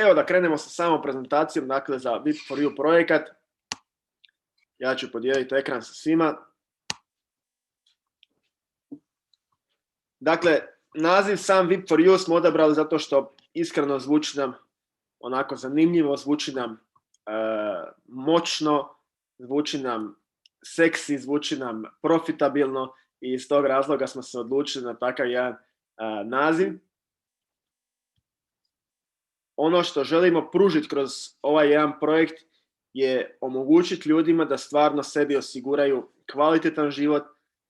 Evo da krenemo sa samom prezentacijom, dakle za VIP4U projekat. Ja ću podijeliti ekran sa svima. Dakle, naziv sam VIP4U smo odabrali zato što iskreno zvuči nam onako zanimljivo, zvuči nam moćno, zvuči nam seksi, zvuči nam profitabilno i iz tog razloga smo se odlučili na takav jedan naziv. Ono što želimo pružiti kroz ovaj jedan projekt je omogućiti ljudima da stvarno sebi osiguraju kvalitetan život,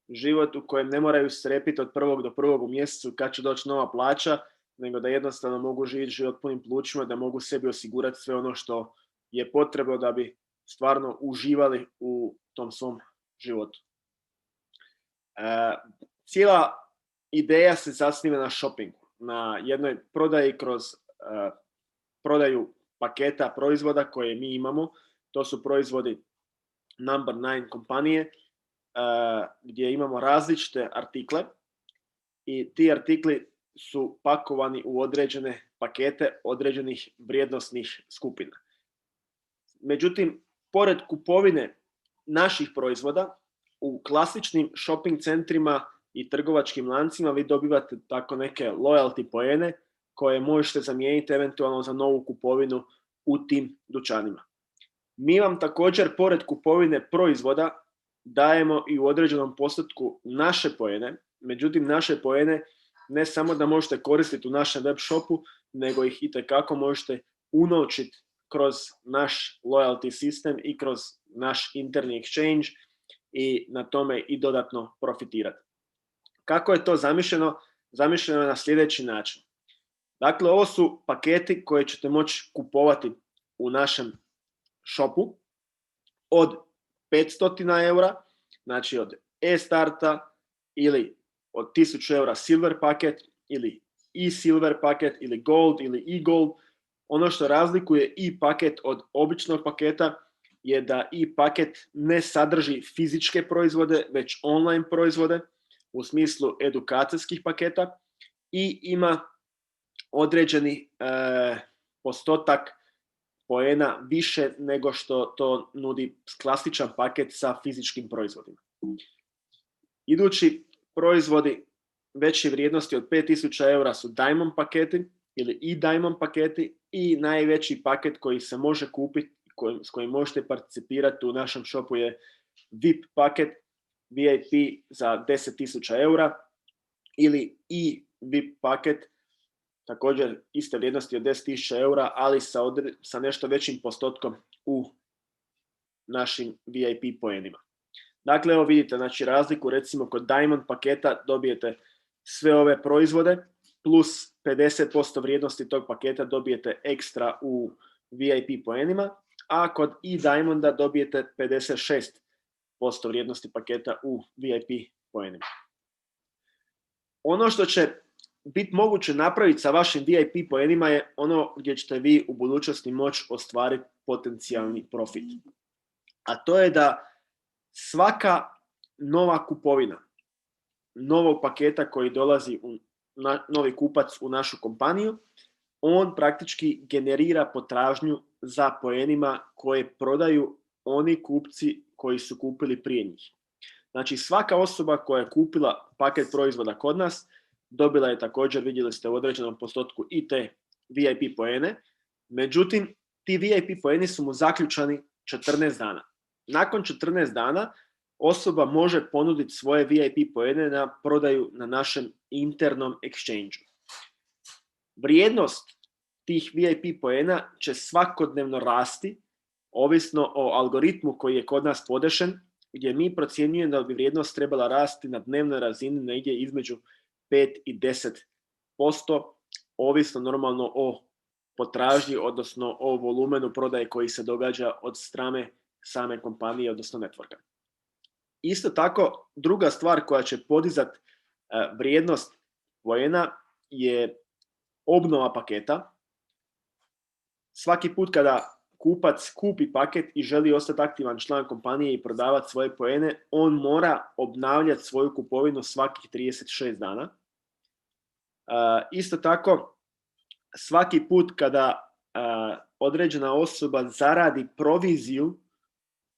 život u kojem ne moraju strepiti od prvog do prvog u mjesecu kad će doći nova plaća, nego da jednostavno mogu živjeti život punim plućima, da mogu sebi osigurati sve ono što je potrebno da bi stvarno uživali u tom svom životu. Cijela ideja se zasniva na shoppingu, na jednoj prodaji kroz prodaju paketa proizvoda koje mi imamo. To su proizvodi Number 9 kompanije gdje imamo različite artikle i ti artikli su pakovani u određene pakete određenih vrijednosnih skupina. Međutim, pored kupovine naših proizvoda u klasičnim shopping centrima i trgovačkim lancima vi dobivate tako neke loyalty poene koje možete zamijeniti eventualno za novu kupovinu u tim dućanima. Mi vam također pored kupovine proizvoda dajemo i u određenom postotku naše poene, međutim naše poene ne samo da možete koristiti u našem web shopu, nego ih itekako možete unovčiti kroz naš loyalty sistem i kroz naš interni exchange i na tome i dodatno profitirati. Kako je to zamišljeno? Zamišljeno je na sljedeći način. Dakle, ovo su paketi koje ćete moći kupovati u našem shopu od 500 eura, znači od e-starta ili od 1000 eura silver paket ili e-silver paket ili gold ili e-gold. Ono što razlikuje e-paket od običnog paketa je da e-paket ne sadrži fizičke proizvode, već online proizvode u smislu edukacijskih paketa i ima određeni postotak poena više nego što to nudi klasičan paket sa fizičkim proizvodima. Idući proizvodi veće vrijednosti od 5000 eura su Diamond paketi ili e-Diamond paketi i najveći paket koji se može kupiti, s kojim možete participirati u našem shopu je VIP paket, VIP za 10.000 eura ili e-VIP paket, također iste vrijednosti od 10.000 eura, ali sa nešto većim postotkom u našim VIP poenima. Dakle, evo vidite, znači razliku, recimo kod Diamond paketa dobijete sve ove proizvode, plus 50% vrijednosti tog paketa dobijete ekstra u VIP poenima, a kod e-Diamonda dobijete 56% vrijednosti paketa u VIP poenima. Ono što će biti moguće napraviti sa vašim VIP poenima je ono gdje ćete vi u budućnosti moći ostvariti potencijalni profit. A to je da svaka nova kupovina novog paketa koji dolazi novi kupac u našu kompaniju, on praktički generira potražnju za poenima koje prodaju oni kupci koji su kupili prije njih. Znači svaka osoba koja je kupila paket proizvoda kod nas dobila je također, vidjeli ste u određenom postotku i te VIP poene, međutim ti VIP poeni su mu zaključani 14 dana. Nakon 14 dana osoba može ponuditi svoje VIP poene na prodaju na našem internom exchange-u. Vrijednost tih VIP poena će svakodnevno rasti, ovisno o algoritmu koji je kod nas podešen, gdje mi procjenjujemo da bi vrijednost trebala rasti na dnevnoj razini negdje između 5 i 10%, ovisno normalno o potražnji, odnosno o volumenu prodaje koji se događa od strane same kompanije, odnosno networka. Isto tako, druga stvar koja će podizati vrijednost poena je obnova paketa. Svaki put kada kupac kupi paket i želi ostati aktivan član kompanije i prodavati svoje poene, on mora obnavljati svoju kupovinu svakih 36 dana. Isto tako, svaki put kada određena osoba zaradi proviziju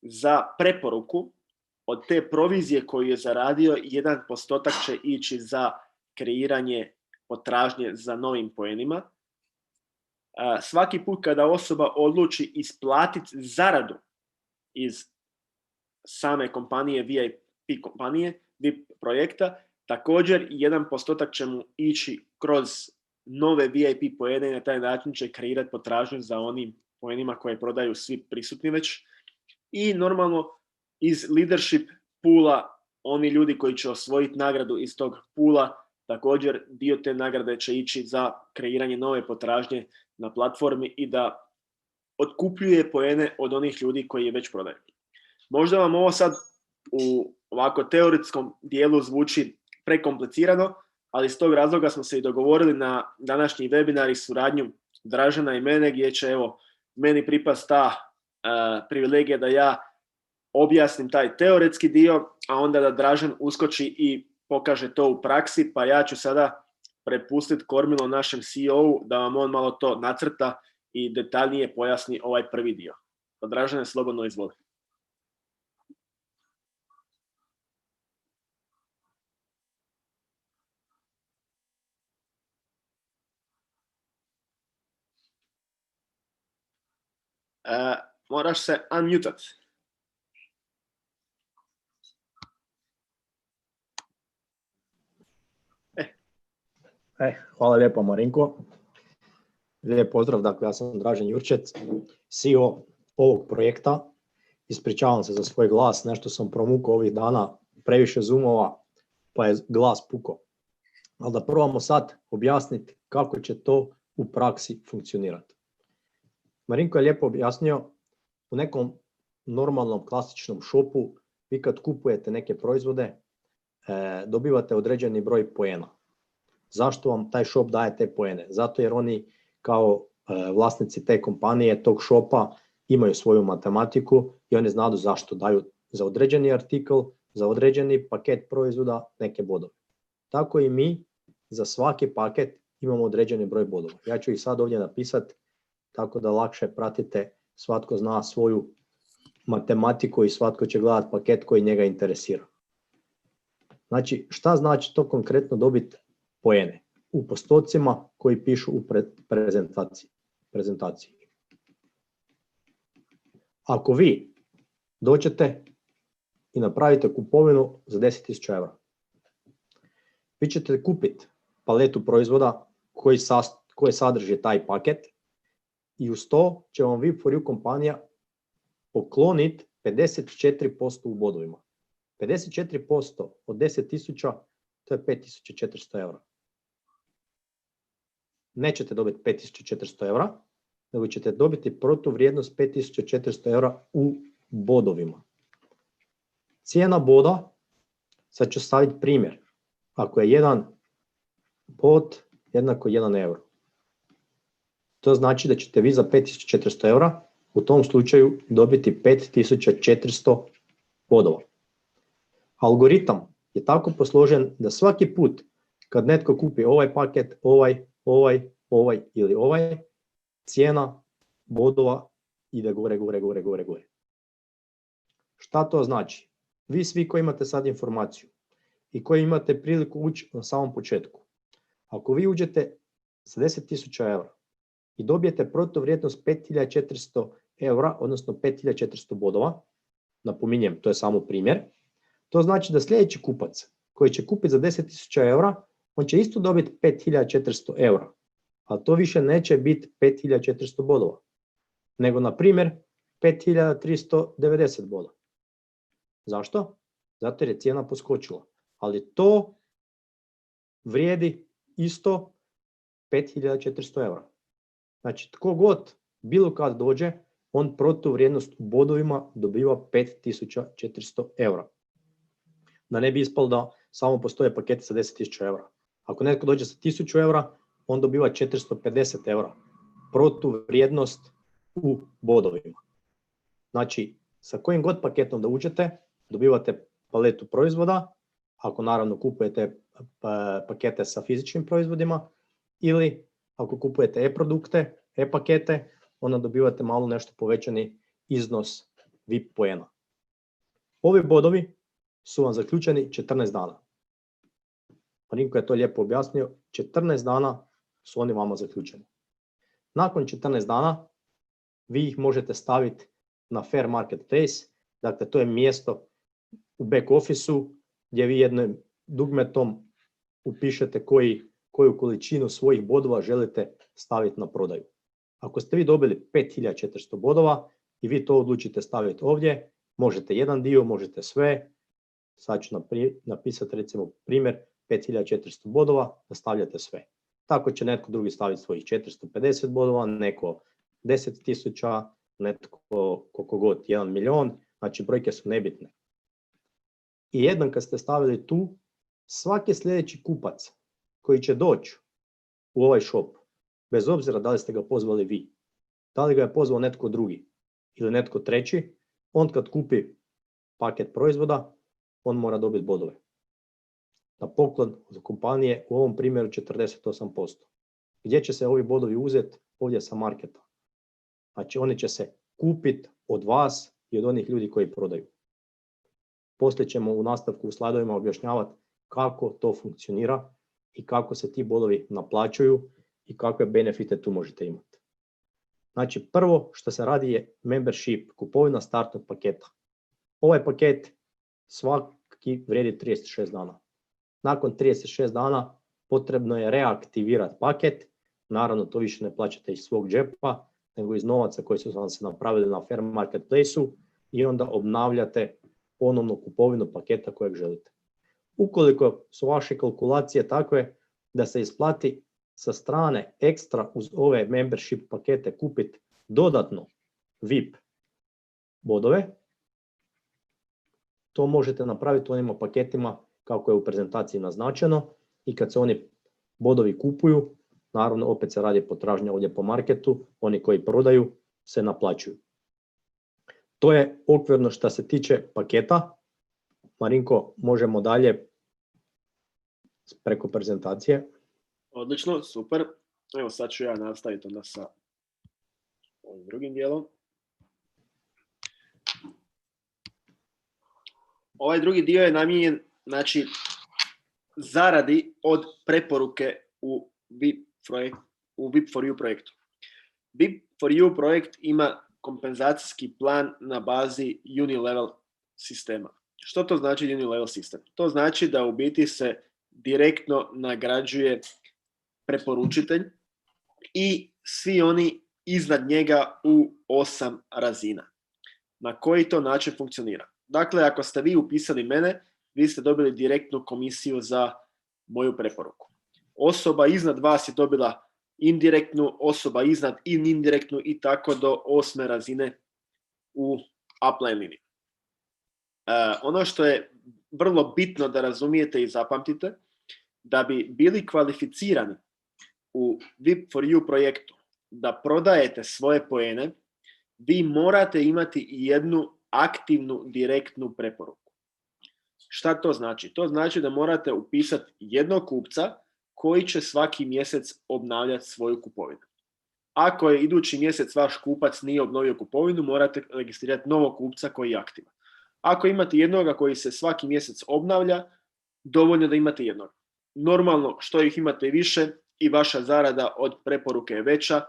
za preporuku. Od te provizije koju je zaradio, 1% će ići za kreiranje potražnje za novim poenima. Svaki put kada osoba odluči isplatiti zaradu iz same kompanije, VIP kompanije, VIP projekta, također 1% će mu ići kroz nove VIP poene i na taj način će kreirati potražnju za onim poenima koje prodaju svi prisutni već. I normalno iz leadership poola, oni ljudi koji će osvojiti nagradu iz tog poola, također dio te nagrade će ići za kreiranje nove potražnje na platformi i da otkupljuje poene od onih ljudi koji je već prodaju. Možda vam ovo sad u ovako teoretskom dijelu zvuči prekomplicirano, ali iz tog razloga smo se i dogovorili na današnji webinar i suradnju Dražena i mene, gdje će meni pripast ta privilegija da ja objasnim taj teoretski dio, a onda da Dražen uskoči i pokaže to u praksi, pa ja ću sada prepustiti kormilo našem CEO-u da vam on malo to nacrta i detaljnije pojasni ovaj prvi dio. Pa Dražene, slobodno izvoli. Moraš se unmutat. Hvala lijepo Marinko. Lijep pozdrav, dakle ja sam Dražen Jurčec, CEO ovog projekta. Ispričavam se za svoj glas, nešto sam promukao ovih dana, previše zoomova, pa je glas pukao. Ali da probamo sad objasniti kako će to u praksi funkcionirati. Marinko je lijepo objasnio, u nekom normalnom klasičnom shopu, vi kad kupujete neke proizvode, dobivate određeni broj poena. Zašto vam taj shop daje te poene? Zato jer oni kao vlasnici te kompanije, tog shopa, imaju svoju matematiku i oni znaju zašto daju za određeni artikl, za određeni paket proizvoda neke bodove. Tako i mi za svaki paket imamo određeni broj bodova. Ja ću ih sad ovdje napisati tako da lakše pratite, svatko zna svoju matematiku i svatko će gledati paket koji njega interesira. Znači, šta znači to konkretno dobiti poene? U postocima koji pišu u prezentaciji. Ako vi dođete i napravite kupovinu za 10.000 eura, vi ćete kupiti paletu proizvoda koji sadrži taj paket i uz to će vam VIP4U kompanija pokloniti 54% u bodovima. 54% od 10.000 to je 5.400 eura. Nećete dobiti 5.400 eura, nego ćete dobiti protuvrijednost 5.400 eura u bodovima. Cijena boda, sad ću staviti primjer, ako je jedan bod jednako 1 euro. To znači da ćete vi za 5.400 eura u tom slučaju dobiti 5.400 bodova. Algoritam je tako posložen da svaki put kad netko kupi ovaj paket, ovaj ili ovaj, cijena bodova ide gore. Šta to znači? Vi svi koji imate sad informaciju i koji imate priliku ući na samom početku, ako vi uđete sa 10.000 eura i dobijete protuvrijednost 5.400 eura, odnosno 5.400 bodova, napominjem, to je samo primjer, to znači da sljedeći kupac koji će kupiti za 10.000 eura, on će isto dobiti 5.400 eura, ali to više neće biti 5.400 bodova, nego na primjer 5.390 boda. Zašto? Zato jer je cijena poskočila, ali to vrijedi isto 5.400 eura. Znači, tko god bilo kad dođe, on protuvrijednost u bodovima dobiva 5.400 eura. Da ne bi ispalo da samo postoje paketi sa 10.000 eura. Ako netko dođe sa 1.000 eura, on dobiva 450 eura. Protuvrijednost u bodovima. Znači, sa kojim god paketom da uđete, dobivate paletu proizvoda, ako naravno kupujete pakete sa fizičkim proizvodima, ili ako kupujete e-produkte, e-pakete, onda dobivate malo nešto povećani iznos VIP poena. Ovi bodovi su vam zaključeni 14 dana. Marinko je to lijepo objasnio, 14 dana su oni vama zaključeni. Nakon 14 dana vi ih možete staviti na Fair Marketplace, dakle to je mjesto u back office-u gdje vi jednim dugmetom upišete koju količinu svojih bodova želite staviti na prodaju. Ako ste vi dobili 5400 bodova i vi to odlučite staviti ovdje, možete jedan dio, možete sve. Sad ću napisati recimo primjer 5400 bodova, da stavljate sve. Tako će netko drugi staviti svojih 450 bodova, neko 10.000, netko koliko god, 1 milion, znači brojke su nebitne. I jednom kad ste stavili tu, svaki sljedeći kupac koji će doći u ovaj shop, bez obzira da li ste ga pozvali vi, da li ga je pozvao netko drugi ili netko treći, on kad kupi paket proizvoda, on mora dobiti bodove. Na poklon od kompanije u ovom primjeru 48%. Gdje će se ovi bodovi uzeti? Ovdje sa marketa. Znači oni će se kupiti od vas i od onih ljudi koji prodaju. Poslije ćemo u nastavku u slajdovima objašnjavati kako to funkcionira i kako se ti bodovi naplaćuju i kakve benefite tu možete imati. Znači prvo što se radi je membership, kupovina startnog paketa. Ovaj paket svaki vrijedi 36 dana. Nakon 36 dana potrebno je reaktivirati paket. Naravno to više ne plaćate iz svog džepa, nego iz novaca koji su vam se napravili na Fair Marketplace-u i onda obnavljate ponovno kupovinu paketa kojeg želite. Ukoliko su vaše kalkulacije takve da se isplati sa strane ekstra uz ove membership pakete kupiti dodatno VIP bodove, to možete napraviti u onim paketima kako je u prezentaciji naznačeno i kad se oni bodovi kupuju, naravno opet se radi potražnja ovdje po marketu, oni koji prodaju se naplaćuju. To je okvirno što se tiče paketa. Marinko, možemo dalje preko prezentacije. Odlično, super. Evo sad ću ja nastaviti onda sa ovim drugim dijelom. Ovaj drugi dio je namijenjen, znači, zaradi od preporuke u VIP for You projektu. VIP for You projekt ima kompenzacijski plan na bazi Unilevel sistema. Što to znači Unilevel sistem? To znači da u biti se direktno nagrađuje preporučitelj i svi oni iznad njega u 8 razina. Na koji to način funkcionira? Dakle, ako ste vi upisali mene, vi ste dobili direktnu komisiju za moju preporuku. Osoba iznad vas je dobila indirektnu, osoba iznad indirektnu i tako do 8. razine u upline liniji. Ono što je vrlo bitno da razumijete i zapamtite, da bi bili kvalificirani u VIP for You projektu, da prodajete svoje poene, vi morate imati jednu aktivnu direktnu preporuku. Šta to znači? To znači da morate upisati jednog kupca koji će svaki mjesec obnavljati svoju kupovinu. Ako je idući mjesec vaš kupac nije obnovio kupovinu, morate registrirati novog kupca koji je aktivan. Ako imate jednoga koji se svaki mjesec obnavlja, dovoljno da imate jednog. Normalno, što ih imate više i vaša zarada od preporuke je veća,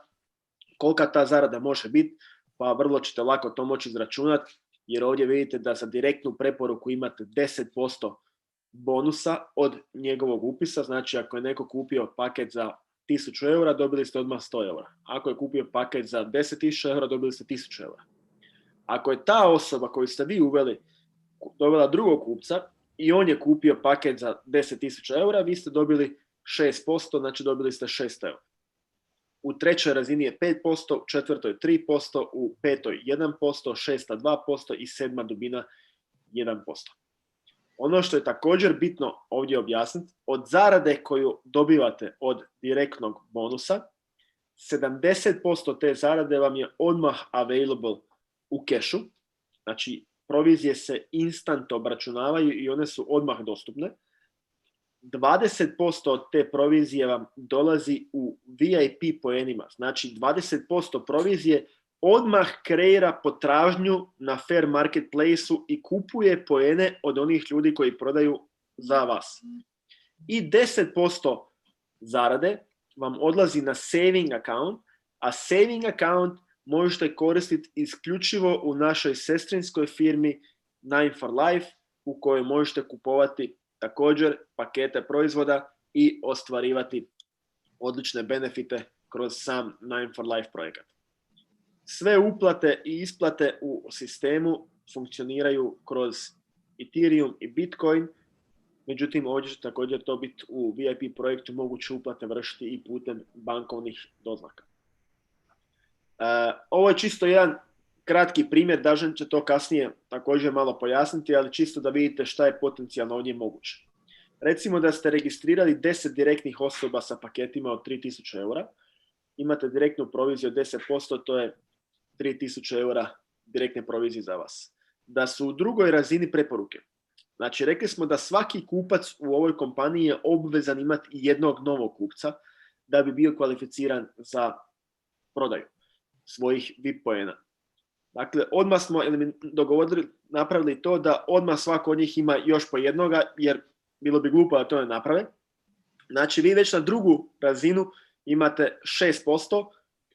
kolika ta zarada može biti, pa vrlo ćete lako to moći izračunati, jer ovdje vidite da za direktnu preporuku imate 10% bonusa od njegovog upisa. Znači, ako je neko kupio paket za 1000 eura, dobili ste odmah 100 eura. Ako je kupio paket za 10.000 eura, dobili ste 1000 eura. Ako je ta osoba koju ste vi uveli dovela drugog kupca i on je kupio paket za 10.000 eura, vi ste dobili 6%, znači dobili ste 6 eura. U trećoj razini je 5%, u četvrtoj 3%, u petoj 1%, šesta 2% i sedma dubina 1%. Ono što je također bitno ovdje objasniti, od zarade koju dobivate od direktnog bonusa, 70% te zarade vam je odmah available u kešu, znači provizije se instant obračunavaju i one su odmah dostupne. 20% od te provizije vam dolazi u VIP poenima. Znači 20% provizije odmah kreira potražnju na fair marketplace-u i kupuje poene od onih ljudi koji prodaju za vas. I 10% zarade vam odlazi na saving account, a saving account možete koristiti isključivo u našoj sestrinskoj firmi 9 for Life, u kojoj možete kupovati također pakete proizvoda i ostvarivati odlične benefite kroz sam 9 for Life projekat. Sve uplate i isplate u sistemu funkcioniraju kroz Ethereum i Bitcoin, međutim ovdje će također to biti u VIP projektu moguće uplate vršiti i putem bankovnih doznaka. Ovo je čisto jedan kratki primjer, Dražen će to kasnije također malo pojasniti, ali čisto da vidite šta je potencijalno ovdje moguće. Recimo da ste registrirali 10 direktnih osoba sa paketima od 3000 eura, imate direktnu proviziju od 10%, to je 3000 eura direktne provizije za vas. Da su u drugoj razini preporuke. Znači, rekli smo da svaki kupac u ovoj kompaniji je obvezan imati jednog novog kupca da bi bio kvalificiran za prodaju svojih VIP poena. Dakle, odmah smo napravili to da odmah svako od njih ima još po jednoga, jer bilo bi glupo da to ne naprave. Znači, vi već na drugu razinu imate 6%,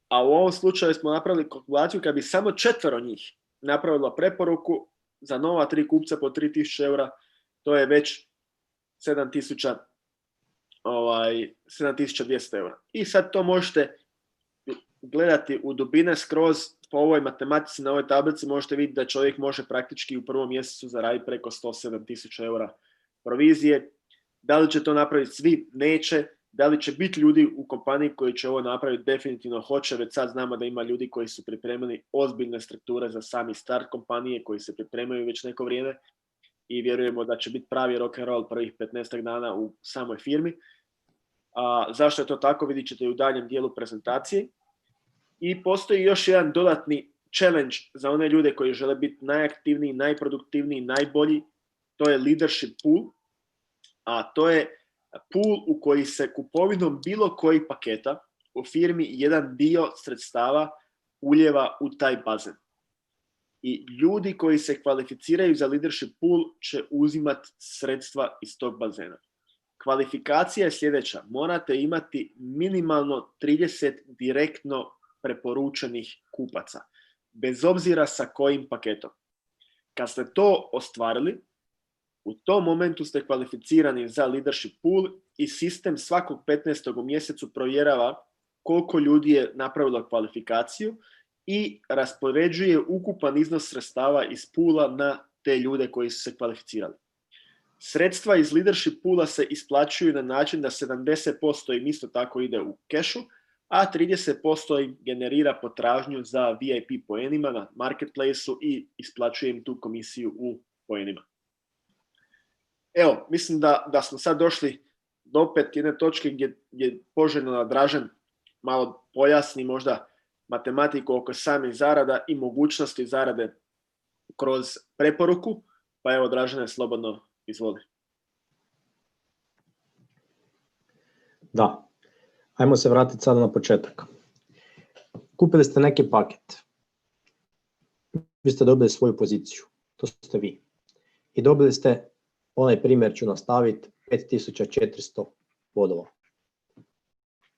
a u ovom slučaju smo napravili kalkulaciju kad bi samo 4 njih napravilo preporuku za nova 3 kupca po 3000 eura, to je već 7200 eura. I sad to možete gledati u dubine skroz po ovoj matematici na ovoj tablici, možete vidjeti da čovjek može praktički u prvom mjesecu zaraditi preko 107.000 eura provizije. Da li će to napraviti svi? Neće. Da li će biti ljudi u kompaniji koji će ovo napraviti? Definitivno hoće. Već sad znamo da ima ljudi koji su pripremili ozbiljne strukture za sami start kompanije, koji se pripremaju već neko vrijeme i vjerujemo da će biti pravi rock and roll prvih 15 dana u samoj firmi. Zašto je to tako, vidjet ćete u daljem dijelu prezentacije. I postoji još jedan dodatni challenge za one ljude koji žele biti najaktivniji, najproduktivniji, najbolji. To je leadership pool, a to je pool u koji se kupovinom bilo kojih paketa u firmi jedan dio sredstava uljeva u taj bazen. I ljudi koji se kvalificiraju za leadership pool će uzimati sredstva iz tog bazena. Kvalifikacija je sljedeća. Morate imati minimalno 30 direktno preporučenih kupaca, bez obzira sa kojim paketom. Kad ste to ostvarili, u tom momentu ste kvalificirani za leadership pool i sistem svakog 15. u mjesecu provjerava koliko ljudi je napravilo kvalifikaciju i raspoređuje ukupan iznos sredstava iz poola na te ljude koji su se kvalificirali. Sredstva iz leadership poola se isplaćuju na način da 70% im isto tako ide u kešu, a 30% im generira potražnju za VIP poenima na marketplace-u i isplaćuje im tu komisiju u poenima. Evo, mislim da smo sad došli do opet jedne točke gdje je poželjno da Dražen malo pojasni možda matematiku oko samih zarada i mogućnosti zarade kroz preporuku. Pa evo, Dražene, slobodno izvoli. Da, ajmo se vratiti sada na početak. Kupili ste neki paket. Vi ste dobili svoju poziciju. To ste vi. I dobili ste, onaj primjer ću nastaviti, 5400 bodova.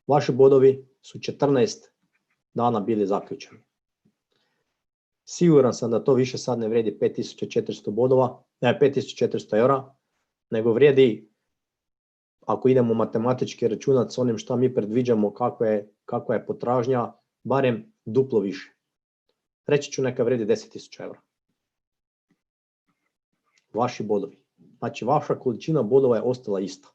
Vaši bodovi su 14 dana bili zaključeni. Siguran sam da to više sad ne vrijedi 5400 eura, nego vrijedi, ako idemo matematički računati s onim što mi predviđamo kakva je potražnja, barem duplo više. Reći ću neka vrijedi 10.000 eura. Vaši bodovi. Znači, vaša količina bodova je ostala ista.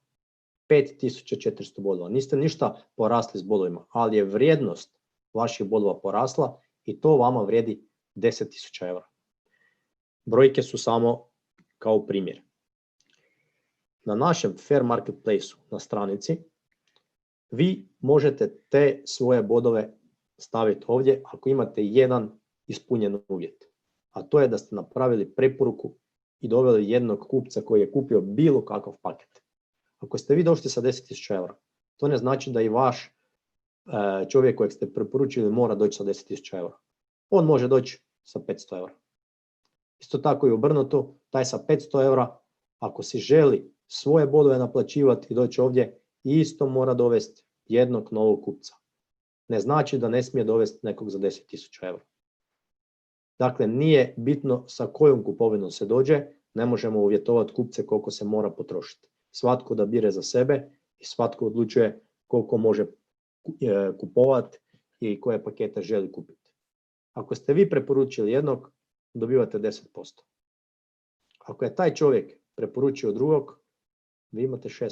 5400 bodova. Niste ništa porasli s bodovima, ali je vrijednost vaših bodova porasla i to vama vrijedi 10.000 eura. Brojke su samo kao primjer. Na našem Fair Marketplace-u na stranici vi možete te svoje bodove staviti ovdje ako imate jedan ispunjen uvjet. A to je da ste napravili preporuku i doveli jednog kupca koji je kupio bilo kakav paket. Ako ste vi došli sa 10.000 eura, to ne znači da i vaš čovjek kojeg ste preporučili mora doći sa 10.000 eura. On može doći sa 500 eura. Isto tako i obrnuto, taj sa 500 eura, ako si želi svoje bodove naplaćivati i doći ovdje, isto mora dovesti jednog novog kupca. Ne znači da ne smije dovesti nekog za 10.000 eura. Dakle, nije bitno sa kojom kupovinom se dođe, ne možemo uvjetovati kupce koliko se mora potrošiti. Svatko da bire za sebe i svatko odlučuje koliko može kupovati i koje pakete želi kupiti. Ako ste vi preporučili jednog, dobivate 10%. Ako je taj čovjek preporučio drugog, vi imate 6%.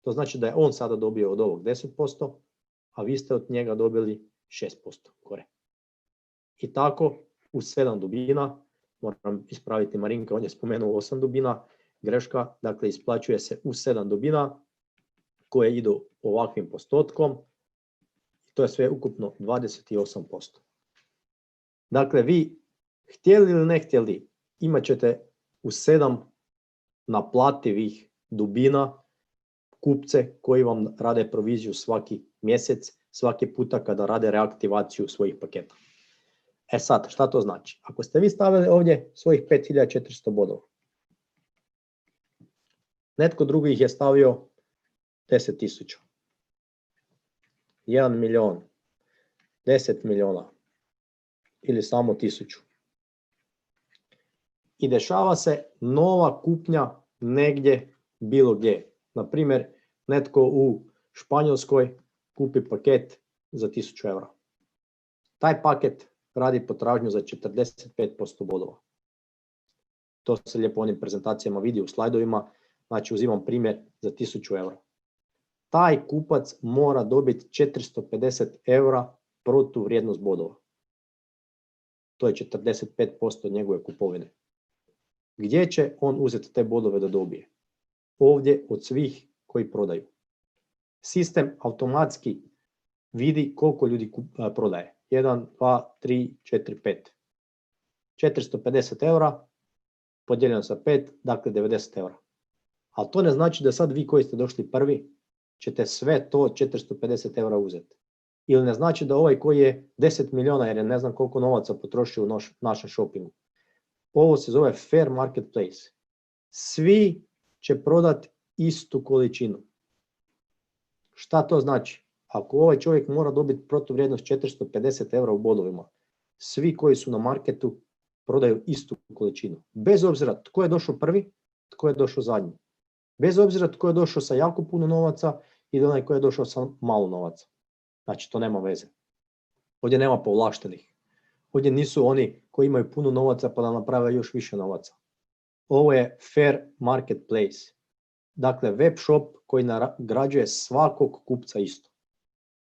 To znači da je on sada dobio od ovog 10%, a vi ste od njega dobili 6% gore. I tako u 7 dubina, moram ispraviti Marinka, on je spomenuo 8 dubina, greška, dakle isplaćuje se u 7 dubina koje idu ovakvim postotkom, to je sve ukupno 28%. Dakle, vi htjeli ili ne htjeli, imat ćete u 7 naplativih dubina kupce koji vam rade proviziju svaki mjesec, svaki puta kada rade reaktivaciju svojih paketa. E sad, šta to znači? Ako ste vi stavili ovdje svojih 5400 bodova, netko drugi ih je stavio 10.000, 1 milion, 10 miliona ili samo 1000. I dešava se nova kupnja negdje, bilo gdje. Na primjer, netko u Španjolskoj kupi paket za 1000 eura. Taj paket radi potražnju za 45% bodova. To se lijepo u onim prezentacijama vidi u slajdovima. Znači, uzimam primjer za 1000 eura. Taj kupac mora dobiti 450 eura protuvrijednost bodova. To je 45% njegove kupovine. Gdje će on uzeti te bodove da dobije? Ovdje od svih koji prodaju. Sistem automatski vidi koliko ljudi prodaje. 1, 2, 3, 4, 5. 450 eura podijeljeno sa 5, dakle 90 eura. Ali to ne znači da sad vi koji ste došli prvi ćete sve to 450 eura uzeti. Ili ne znači da ovaj koji je 10 miliona, jer je ne znam koliko novaca potrošio u našem shoppingu. Ovo se zove fair marketplace. Svi će prodati istu količinu. Šta to znači? Ako ovaj čovjek mora dobiti protuvrijednost 450 eura u bodovima, svi koji su na marketu prodaju istu količinu. Bez obzira tko je došao prvi, tko je došao zadnji. Bez obzira tko je došao sa jako puno novaca ili onaj koji je došao sa malo novaca. Znači, to nema veze. Ovdje nema povlaštenih. Ovdje nisu oni koji imaju puno novaca pa da naprave još više novaca. Ovo je fair marketplace. Dakle, web shop koji nagrađuje svakog kupca isto.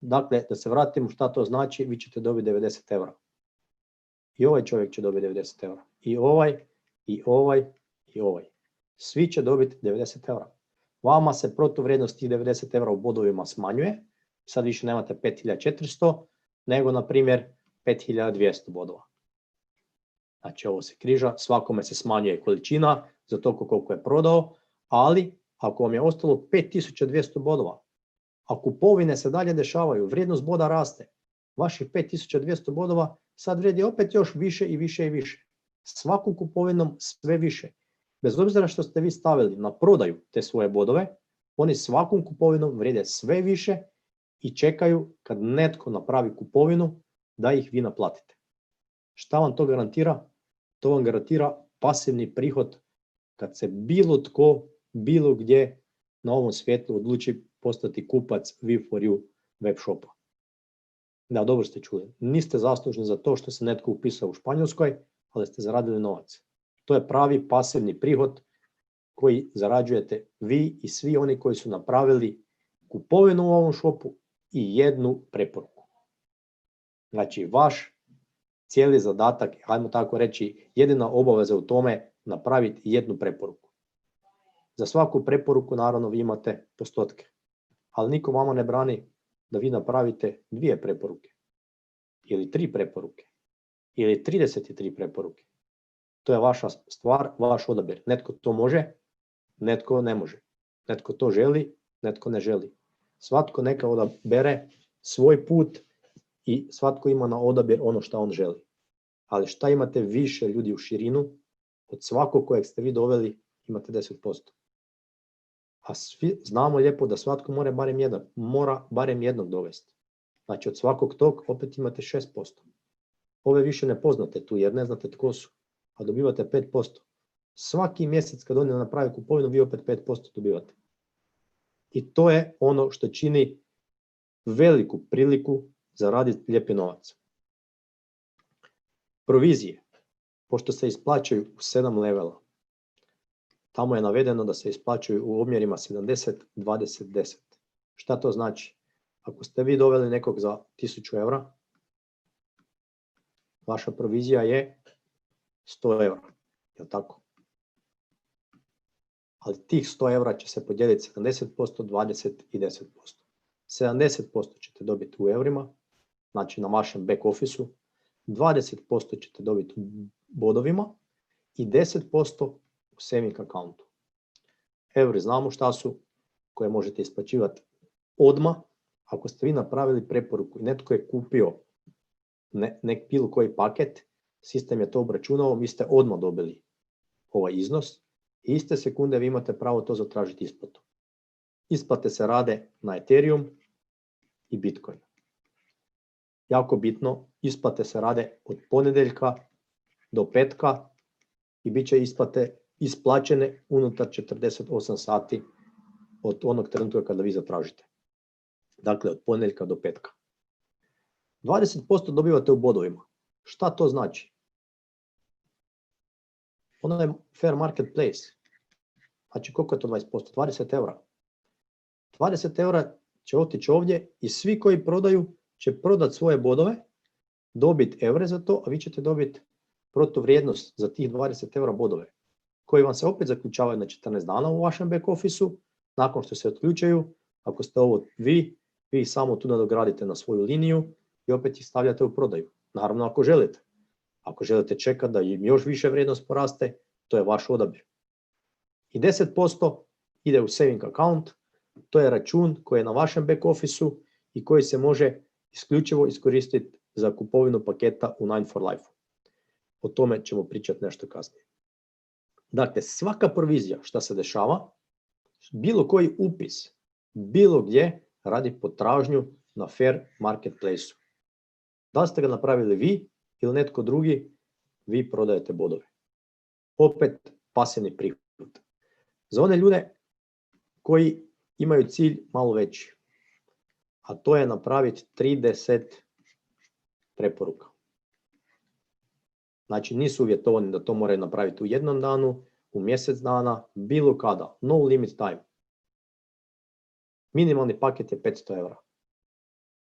Dakle, da se vratimo šta to znači, vi ćete dobiti 90 eura. I ovaj čovjek će dobiti 90 eura. I ovaj, i ovaj, i ovaj. Svi će dobiti 90 eura. Vama se protuvrijednost tih 90 eura u bodovima smanjuje. Sad više nemate 5400, nego na primjer 5200 bodova. Znači ovo se križa, svakome se smanjuje količina za toliko koliko je prodao, ali ako vam je ostalo 5200 bodova, a kupovine se dalje dešavaju, vrijednost boda raste, vaših 5200 bodova sad vrijedi opet još više i više i više. Svakom kupovinom sve više. Bez obzira što ste vi stavili na prodaju te svoje bodove, oni svakom kupovinom vrijede sve više i čekaju kad netko napravi kupovinu da ih vi naplatite. Šta vam to garantira? To vam garantira pasivni prihod kad se bilo tko, bilo gdje na ovom svijetu odluči postati kupac We4U web shopa. Da, dobro ste čuli. Niste zaslužni za to što se netko upisao u Španjolskoj, ali ste zaradili novac. To je pravi pasivni prihod koji zarađujete vi i svi oni koji su napravili kupovinu u ovom shopu i jednu preporuku. Znači, vaš cijeli zadatak, ajmo tako reći, jedina obaveza u tome napraviti jednu preporuku. Za svaku preporuku naravno vi imate postotke, ali niko vama ne brani da vi napravite 2 preporuke ili 3 preporuke ili 33 preporuke. To je vaša stvar, vaš odabir. Netko to može, netko ne može. Netko to želi, netko ne želi. Svatko neka odabere svoj put i svatko ima na odabir ono što on želi. Ali šta imate više ljudi u širinu, od svakog kojeg ste vi doveli imate 10%. A svi znamo lijepo da svatko mora barem jednog dovesti. Znači od svakog tog opet imate 6%. Ove više ne poznate tu jer ne znate tko su, a dobivate 5%. Svaki mjesec kad oni naprave kupovinu, vi opet 5% dobivate. I to je ono što čini veliku priliku zaraditi lijepi novac. Provizije, pošto se isplaćaju u 7 levela, tamo je navedeno da se isplaćuju u omjerima 70, 20, 10. Šta to znači? Ako ste vi doveli nekog za 1000 eura, vaša provizija je 100 eura, je li tako? Ali tih 100 eura će se podijeliti 70%, 20 i 10%. 70% ćete dobiti u eurima, znači na vašem back office-u, 20% ćete dobiti u bodovima i 10% u saving accountu. Euri znamo šta su, koje možete isplaćivati odmah. Ako ste vi napravili preporuku i netko je kupio nek bilo koji paket, sistem je to obračunao, vi ste odmah dobili ovaj iznos i iste sekunde vi imate pravo to zatražiti isplatu. Isplate se rade na Ethereum i Bitcoin. Jako bitno, isplate se rade od ponedjeljka do petka i bit će isplate isplaćene unutar 48 sati od onog trenutka kada vi zatražite. Dakle, od ponedjeljka do petka. 20% dobivate u bodovima. Šta to znači? Ono je fair marketplace. Znači, koliko je to 20%? 20 eura. 20 eura će otići ovdje i svi koji prodaju će prodati svoje bodove, dobiti eure za to, a vi ćete dobiti protuvrijednost za tih 20 eura bodove, koji vam se opet zaključavaju na 14 dana u vašem back office-u. Nakon što se otključaju, ako ste ovo vi ih samo tu nadogradite na svoju liniju i opet ih stavljate u prodaju. Naravno, ako želite. Ako želite čekati da im još više vrijednost poraste, to je vaš odabir. I 10% ide u saving account, to je račun koji je na vašem back office-u i koji se može isključivo iskoristiti za kupovinu paketa u 9 for Life. O tome ćemo pričati nešto kasnije. Dakle, svaka provizija šta se dešava, bilo koji upis, bilo gdje radi potražnju na fair marketplace-u. Da li ste ga napravili vi ili netko drugi, vi prodajete bodove. Opet pasivni prihod. Za one ljude koji imaju cilj malo veći, a to je napraviti 30 preporuka. Znači nisu uvjetovani da to moraju napraviti u jednom danu, u mjesec dana, bilo kada. No limit time. Minimalni paket je 500 eura.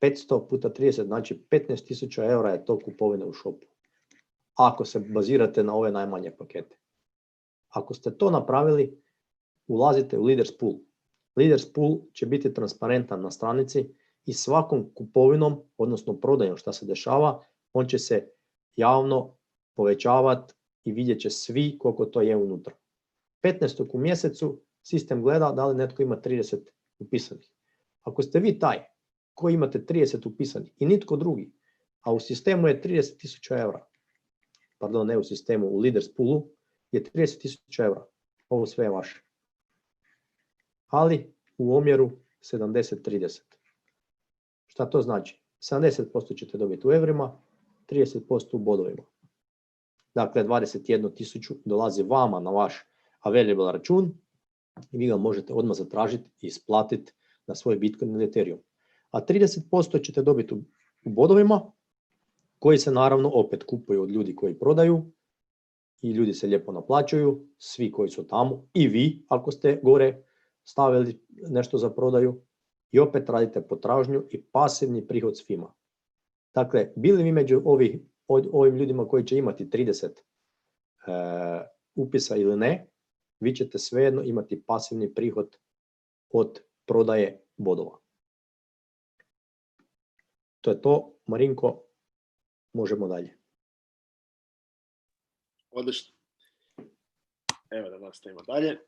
500 puta 30, znači 15.000 eura je to kupovine u shopu. Ako se bazirate na ove najmanje pakete. Ako ste to napravili, ulazite u Leaders Pool. Leaders Pool će biti transparentan na stranici i svakom kupovinom, odnosno prodajom šta se dešava, on će se javno povećavati i vidjet će svi koliko to je unutra. 15. u mjesecu sistem gleda da li netko ima 30 upisanih. Ako ste vi taj koji imate 30 upisanih i nitko drugi, a u sistemu je 30.000 eura, pardon, ne u sistemu, u Leaders Poolu je 30.000 eura. Ovo sve je vaše. Ali u omjeru 70-30. Šta to znači? 70% ćete dobiti u evrima, 30% u bodovima. Dakle, 21.000 dolazi vama na vaš available račun i vi ga možete odmah zatražiti i isplatiti na svoj Bitcoin ili Ethereum. A 30% ćete dobiti u bodovima, koji se naravno opet kupuju od ljudi koji prodaju i ljudi se lijepo naplaćuju, svi koji su tamo i vi ako ste gore stavili nešto za prodaju i opet radite potražnju i pasivni prihod svima. Dakle, bili vi među ovim ljudima koji će imati 30 upisa ili ne, vi ćete svejedno imati pasivni prihod od prodaje bodova. To je to, Marinko, možemo dalje. Odlično. Evo da nastavimo dalje.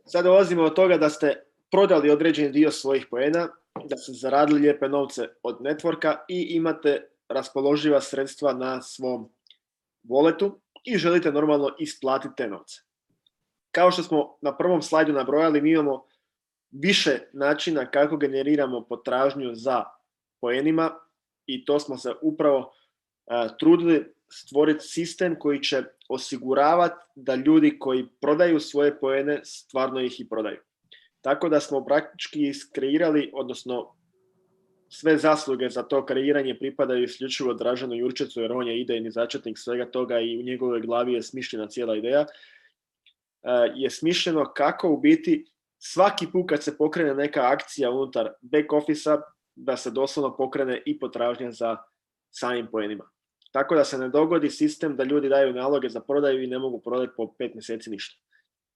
Sad dolazimo od toga da ste prodali određeni dio svojih poena, da ste zaradili lijepe novce od networka i imate raspoloživa sredstva na svom walletu i želite normalno isplatiti te novce. Kao što smo na prvom slajdu nabrojali, mi imamo više načina kako generiramo potražnju za poenima i to smo se upravo trudili stvoriti sistem koji će osiguravati da ljudi koji prodaju svoje poene stvarno ih i prodaju. Tako da smo praktički iskreirali, odnosno sve zasluge za to kreiranje pripadaju isključivo Draženu Jurčecu, jer on je idejni začetnik svega toga i u njegovoj glavi je smišljena cijela ideja. Je smišljeno kako u biti svaki put kad se pokrene neka akcija unutar back office-a, da se doslovno pokrene i potražnja za samim poenima. Tako da se ne dogodi sistem da ljudi daju naloge za prodaju i ne mogu prodati po 5 mjeseci ništa.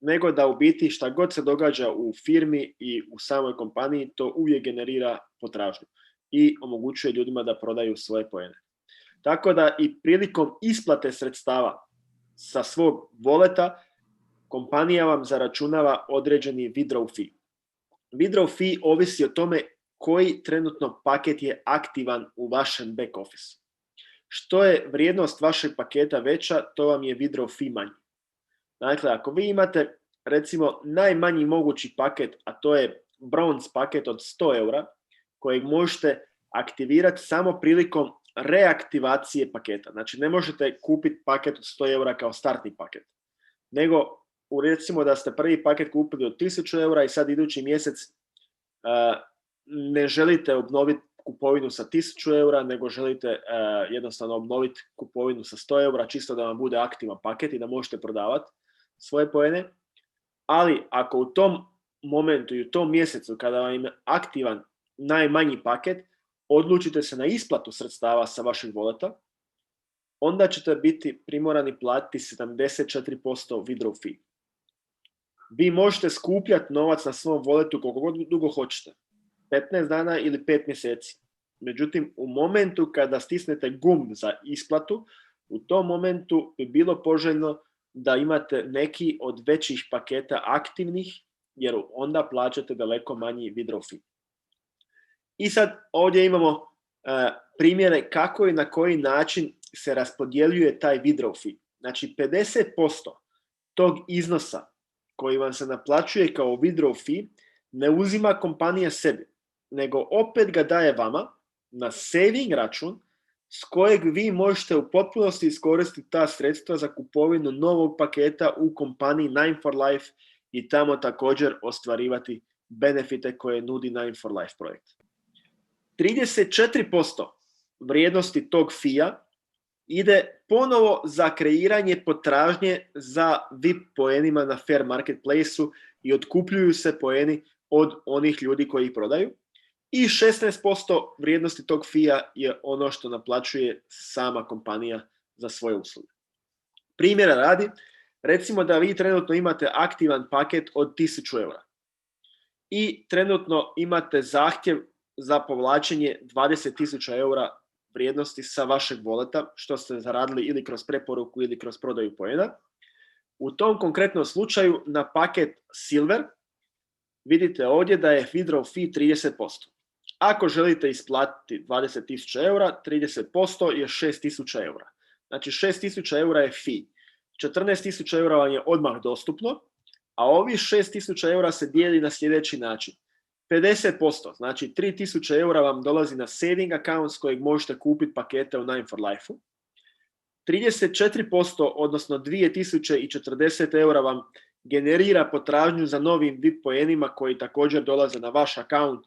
Nego da u biti šta god se događa u firmi i u samoj kompaniji, to uvijek generira potražnju i omogućuje ljudima da prodaju svoje poene. Tako da i prilikom isplate sredstava sa svog voleta, kompanija vam zaračunava određeni withdraw fee. Withdraw fee ovisi o tome koji trenutno paket je aktivan u vašem back office. Što je vrijednost vašeg paketa veća, to vam je withdraw fee manji. Dakle, ako vi imate recimo najmanji mogući paket, a to je bronze paket od 100 eura, kojeg možete aktivirati samo prilikom reaktivacije paketa. Znači, ne možete kupiti paket od 100 eura kao startni paket, nego recimo da ste prvi paket kupili od 1000 eura i sad idući mjesec ne želite obnoviti kupovinu sa 1000 eura, nego želite jednostavno obnoviti kupovinu sa 100 eura, čisto da vam bude aktivan paket i da možete prodavati svoje poene. Ali ako u tom momentu i u tom mjesecu kada vam je aktivan najmanji paket, odlučite se na isplatu sredstava sa vašeg voleta, onda ćete biti primorani platiti 74% withdraw fee. Vi možete skupljati novac na svom voletu koliko god dugo hoćete, 15 dana ili 5 mjeseci. Međutim, u momentu kada stisnete gumb za isplatu, u tom momentu bi bilo poželjno da imate neki od većih paketa aktivnih, jer onda plaćate daleko manji withdraw fee. I sad ovdje imamo primjere kako i na koji način se raspodjeljuje taj withdraw fee. Znači 50% tog iznosa koji vam se naplaćuje kao withdraw fee ne uzima kompanija sebi, nego opet ga daje vama na saving račun s kojeg vi možete u potpunosti iskoristiti ta sredstva za kupovinu novog paketa u kompaniji Nine for Life i tamo također ostvarivati benefite koje nudi Nine for Life projekt. 34% vrijednosti tog fija ide ponovo za kreiranje potražnje za VIP poenima na Fair Marketplace-u i otkupljuju se poeni od onih ljudi koji ih prodaju. I 16% vrijednosti tog fija je ono što naplaćuje sama kompanija za svoje usluge. Primjera radi, recimo da vi trenutno imate aktivan paket od 1000 eura i trenutno imate zahtjev za povlačenje 20.000 eura vrijednosti sa vašeg voleta, što ste zaradili ili kroz preporuku ili kroz prodaju poena. U tom konkretnom slučaju na paket Silver vidite ovdje da je withdraw fee 30%. Ako želite isplatiti 20.000 eura, 30% je 6.000 eura. Znači 6.000 eura je fee. 14.000 eura vam je odmah dostupno, a ovih 6.000 eura se dijeli na sljedeći način. 50%, znači 3.000 eura vam dolazi na saving account s kojeg možete kupiti pakete u Nine for Life-u. 34%, odnosno 2.040 eura vam generira potražnju za novim VIP poenima koji također dolaze na vaš account.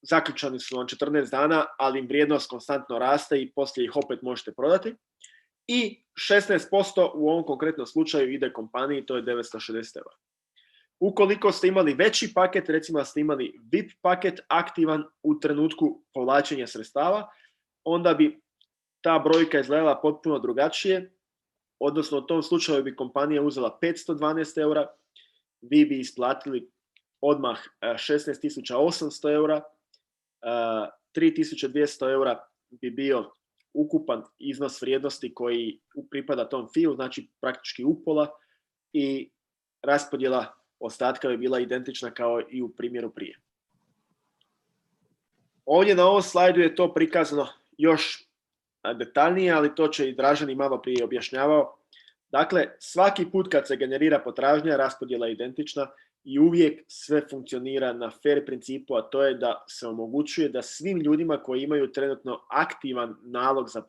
Zaključani su vam 14 dana, ali im vrijednost konstantno raste i poslije ih opet možete prodati. I 16% u ovom konkretnom slučaju ide kompaniji, to je 960 eura. Ukoliko ste imali veći paket, recimo ste imali VIP paket aktivan u trenutku povlačenja sredstava, onda bi ta brojka izgledala potpuno drugačije, odnosno u tom slučaju bi kompanija uzela 512 eura, vi bi isplatili odmah 16.800 eura, 3.200 eura bi bio ukupan iznos vrijednosti koji pripada tom fiju, znači praktički upola, i raspodjela ostatka bi bila identična kao i u primjeru prije. Ovdje na ovom slajdu je to prikazano još detaljnije, ali to će i Dražen i malo prije objašnjavao. Dakle, svaki put kad se generira potražnja, raspodjela je identična i uvijek sve funkcionira na fair principu, a to je da se omogućuje da svim ljudima koji imaju trenutno aktivan nalog za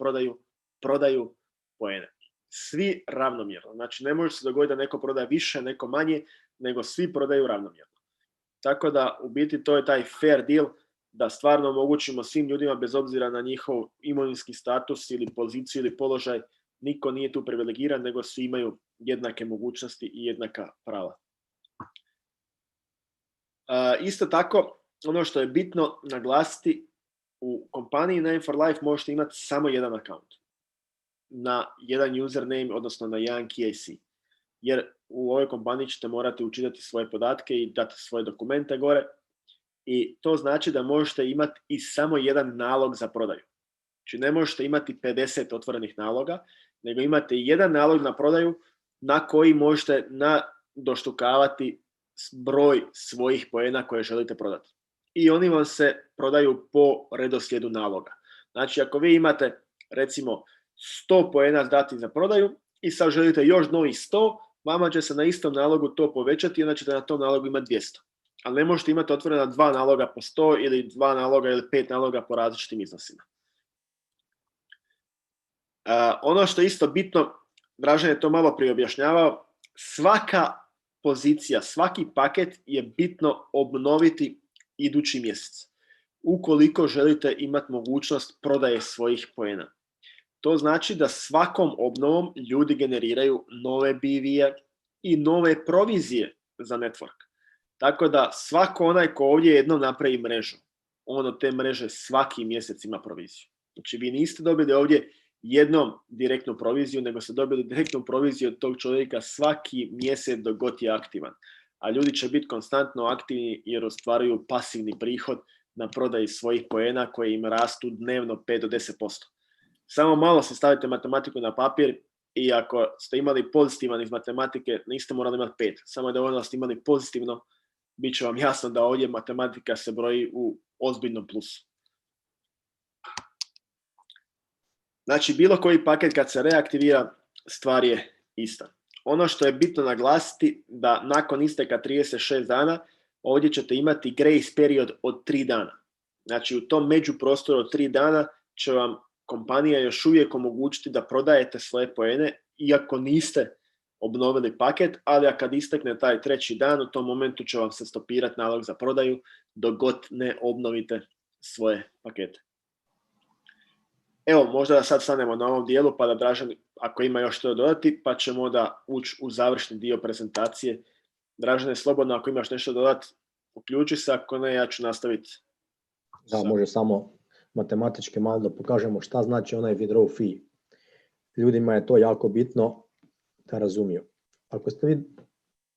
prodaju poene. Svi ravnomjerno. Znači, ne može se dogoditi da neko prodaje više, neko manje, nego svi prodaju ravnomjerno. Tako da, u biti, to je taj fair deal, da stvarno omogućimo svim ljudima, bez obzira na njihov imovinski status ili poziciju ili položaj, niko nije tu privilegiran, nego svi imaju jednake mogućnosti i jednaka prava. Isto tako, ono što je bitno naglasiti, u kompaniji Name for Life možete imati samo jedan account na jedan username, odnosno na jedan KYC. Jer u ovoj kompaniji ćete morati učitati svoje podatke i dati svoje dokumente gore. I to znači da možete imati i samo jedan nalog za prodaju. Znači ne možete imati 50 otvorenih naloga, nego imate jedan nalog na prodaju na koji možete doštukavati broj svojih poena koje želite prodati. I oni vam se prodaju po redoslijedu naloga. Znači ako vi imate recimo 100 poena dati za prodaju i sad želite još novih 100, vama će se na istom nalogu to povećati i onda ćete na tom nalogu imati 200. Ali ne možete imati otvorena 2 naloga po 100 ili 2 naloga ili 5 naloga po različitim iznosima. Ono što je isto bitno, Dražen je to malo prije objašnjavao, svaka pozicija, svaki paket je bitno obnoviti idući mjesec, ukoliko želite imati mogućnost prodaje svojih poena. To znači da svakom obnovom ljudi generiraju nove BV-e i nove provizije za network. Tako da svako onaj ko ovdje jednom napravi mrežu, on od te mreže svaki mjesec ima proviziju. Znači vi niste dobili ovdje jednom direktnu proviziju, nego ste dobili direktnu proviziju od tog čovjeka svaki mjesec dok god je aktivan. A ljudi će biti konstantno aktivni jer ostvaruju pasivni prihod na prodaji svojih poena koji im rastu dnevno 5 do 10%. Samo malo se stavite matematiku na papir i ako ste imali pozitivan iz matematike, niste morali imati 5. Samo je dovoljno da ste imali pozitivno, bit će vam jasno da ovdje matematika se broji u ozbiljnom plusu. Znači, bilo koji paket kad se reaktivira, stvar je ista. Ono što je bitno naglasiti da nakon isteka 36 dana, ovdje ćete imati grace period od 3 dana. Znači, u tom međuprostoru od 3 dana će vam kompanija još uvijek omogućiti da prodajete svoje poene, iako niste obnovili paket, ali kad istekne taj 3. dan, u tom momentu će vam se stopirati nalog za prodaju dok god ne obnovite svoje pakete. Evo, možda da sad stanemo na ovom dijelu, pa da Dražen, ako ima još što dodati, pa ćemo da ući u završni dio prezentacije. Dražen je slobodno, ako imaš nešto dodati, uključi se, ako ne, ja ću nastaviti. Da, može samo matematički malo da pokažemo šta znači onaj withdraw fee. Ljudima je to jako bitno da razumiju. Ako ste vi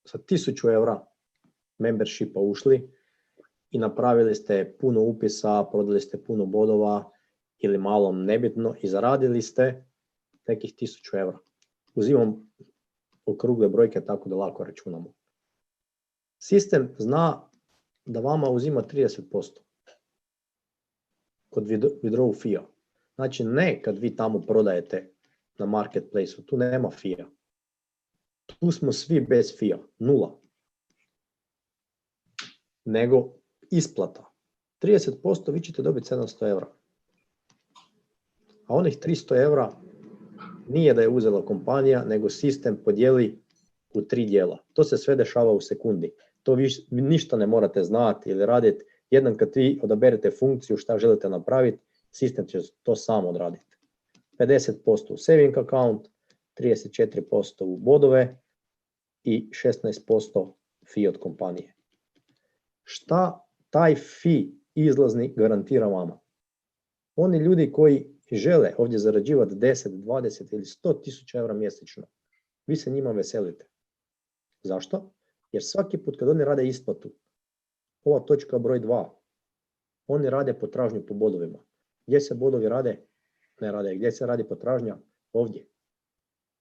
sa 1000 eura membershipa ušli i napravili ste puno upisa, prodali ste puno bodova ili malo nebitno i zaradili ste nekih 1000 eura. Uzimam okrugle brojke tako da lako računamo. Sistem zna da vama uzima 30% kod withdraw fee-a. Znači ne kad vi tamo prodajete na marketplace-u, tu nema fee-a. Tu smo svi bez fee-a, 0. Nego isplata. 30% vi ćete dobiti 700 eura. A onih 300 eura nije da je uzela kompanija, nego sistem podijeli u 3 dijela. To se sve dešava u sekundi. To vi ništa ne morate znati ili raditi. Jednom kad vi odaberete funkciju šta želite napraviti, sistem će to sam odraditi. 50% u saving account, 34% u bodove i 16% fee od kompanije. Šta taj fee izlazni garantira vama? Oni ljudi koji žele ovdje zarađivati 10, 20 ili 100.000 eura mjesečno, vi se njima veselite. Zašto? Jer svaki put kad oni rade isplatu, ova točka broj 2, oni rade potražnju po bodovima. Gdje se bodovi rade? Ne rade. Gdje se radi potražnja? Ovdje.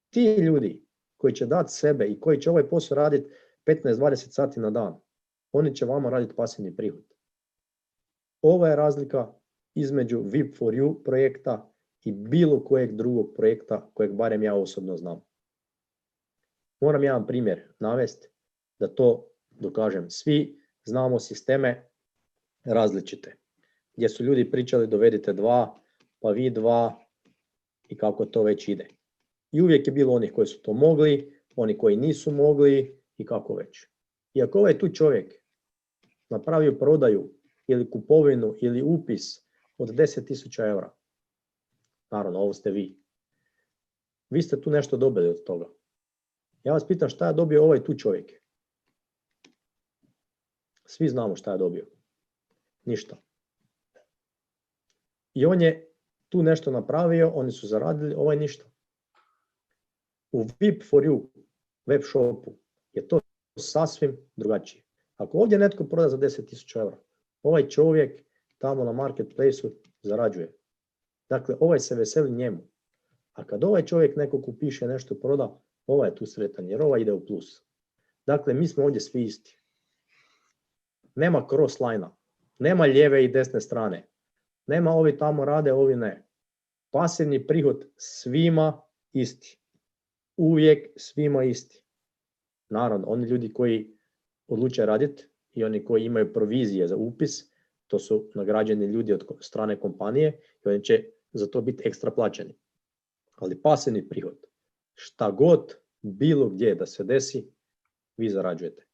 Ti ljudi koji će dati sebe i koji će ovaj posao raditi 15-20 sati na dan. Oni će vama raditi pasivni prihod. Ova je razlika između VIP4U projekta i bilo kojeg drugog projekta kojeg barem ja osobno znam. Moram jedan primjer navesti da to dokažem. Svi znamo sisteme različite, gdje su ljudi pričali dovedite 2, pa vi 2 i kako to već ide. I uvijek je bilo onih koji su to mogli, oni koji nisu mogli i kako već. I ako ovaj tu čovjek napravio prodaju ili kupovinu ili upis od 10.000 eura, naravno ovo ste vi, vi ste tu nešto dobili od toga. Ja vas pitam šta je dobio ovaj tu čovjek? Svi znamo šta je dobio. Ništa. I on je tu nešto napravio, oni su zaradili, ovaj ništa. U VIP4U web shopu je to sasvim drugačije. Ako ovdje netko proda za 10.000 eura, ovaj čovjek tamo na marketplaceu zarađuje. Dakle, ovaj se veseli njemu. A kad ovaj čovjek nekog upiše nešto proda, ovaj je tu sretan jer ovaj ide u plus. Dakle, mi smo ovdje svi isti. Nema cross line-a, nema lijeve i desne strane. Nema ovi tamo rade, ovi ne. Pasivni prihod svima isti. Uvijek svima isti. Naravno, oni ljudi koji odluče raditi i oni koji imaju provizije za upis, to su nagrađeni ljudi od strane kompanije i oni će za to biti ekstra plaćeni. Ali pasivni prihod, šta god, bilo gdje da se desi, vi zarađujete.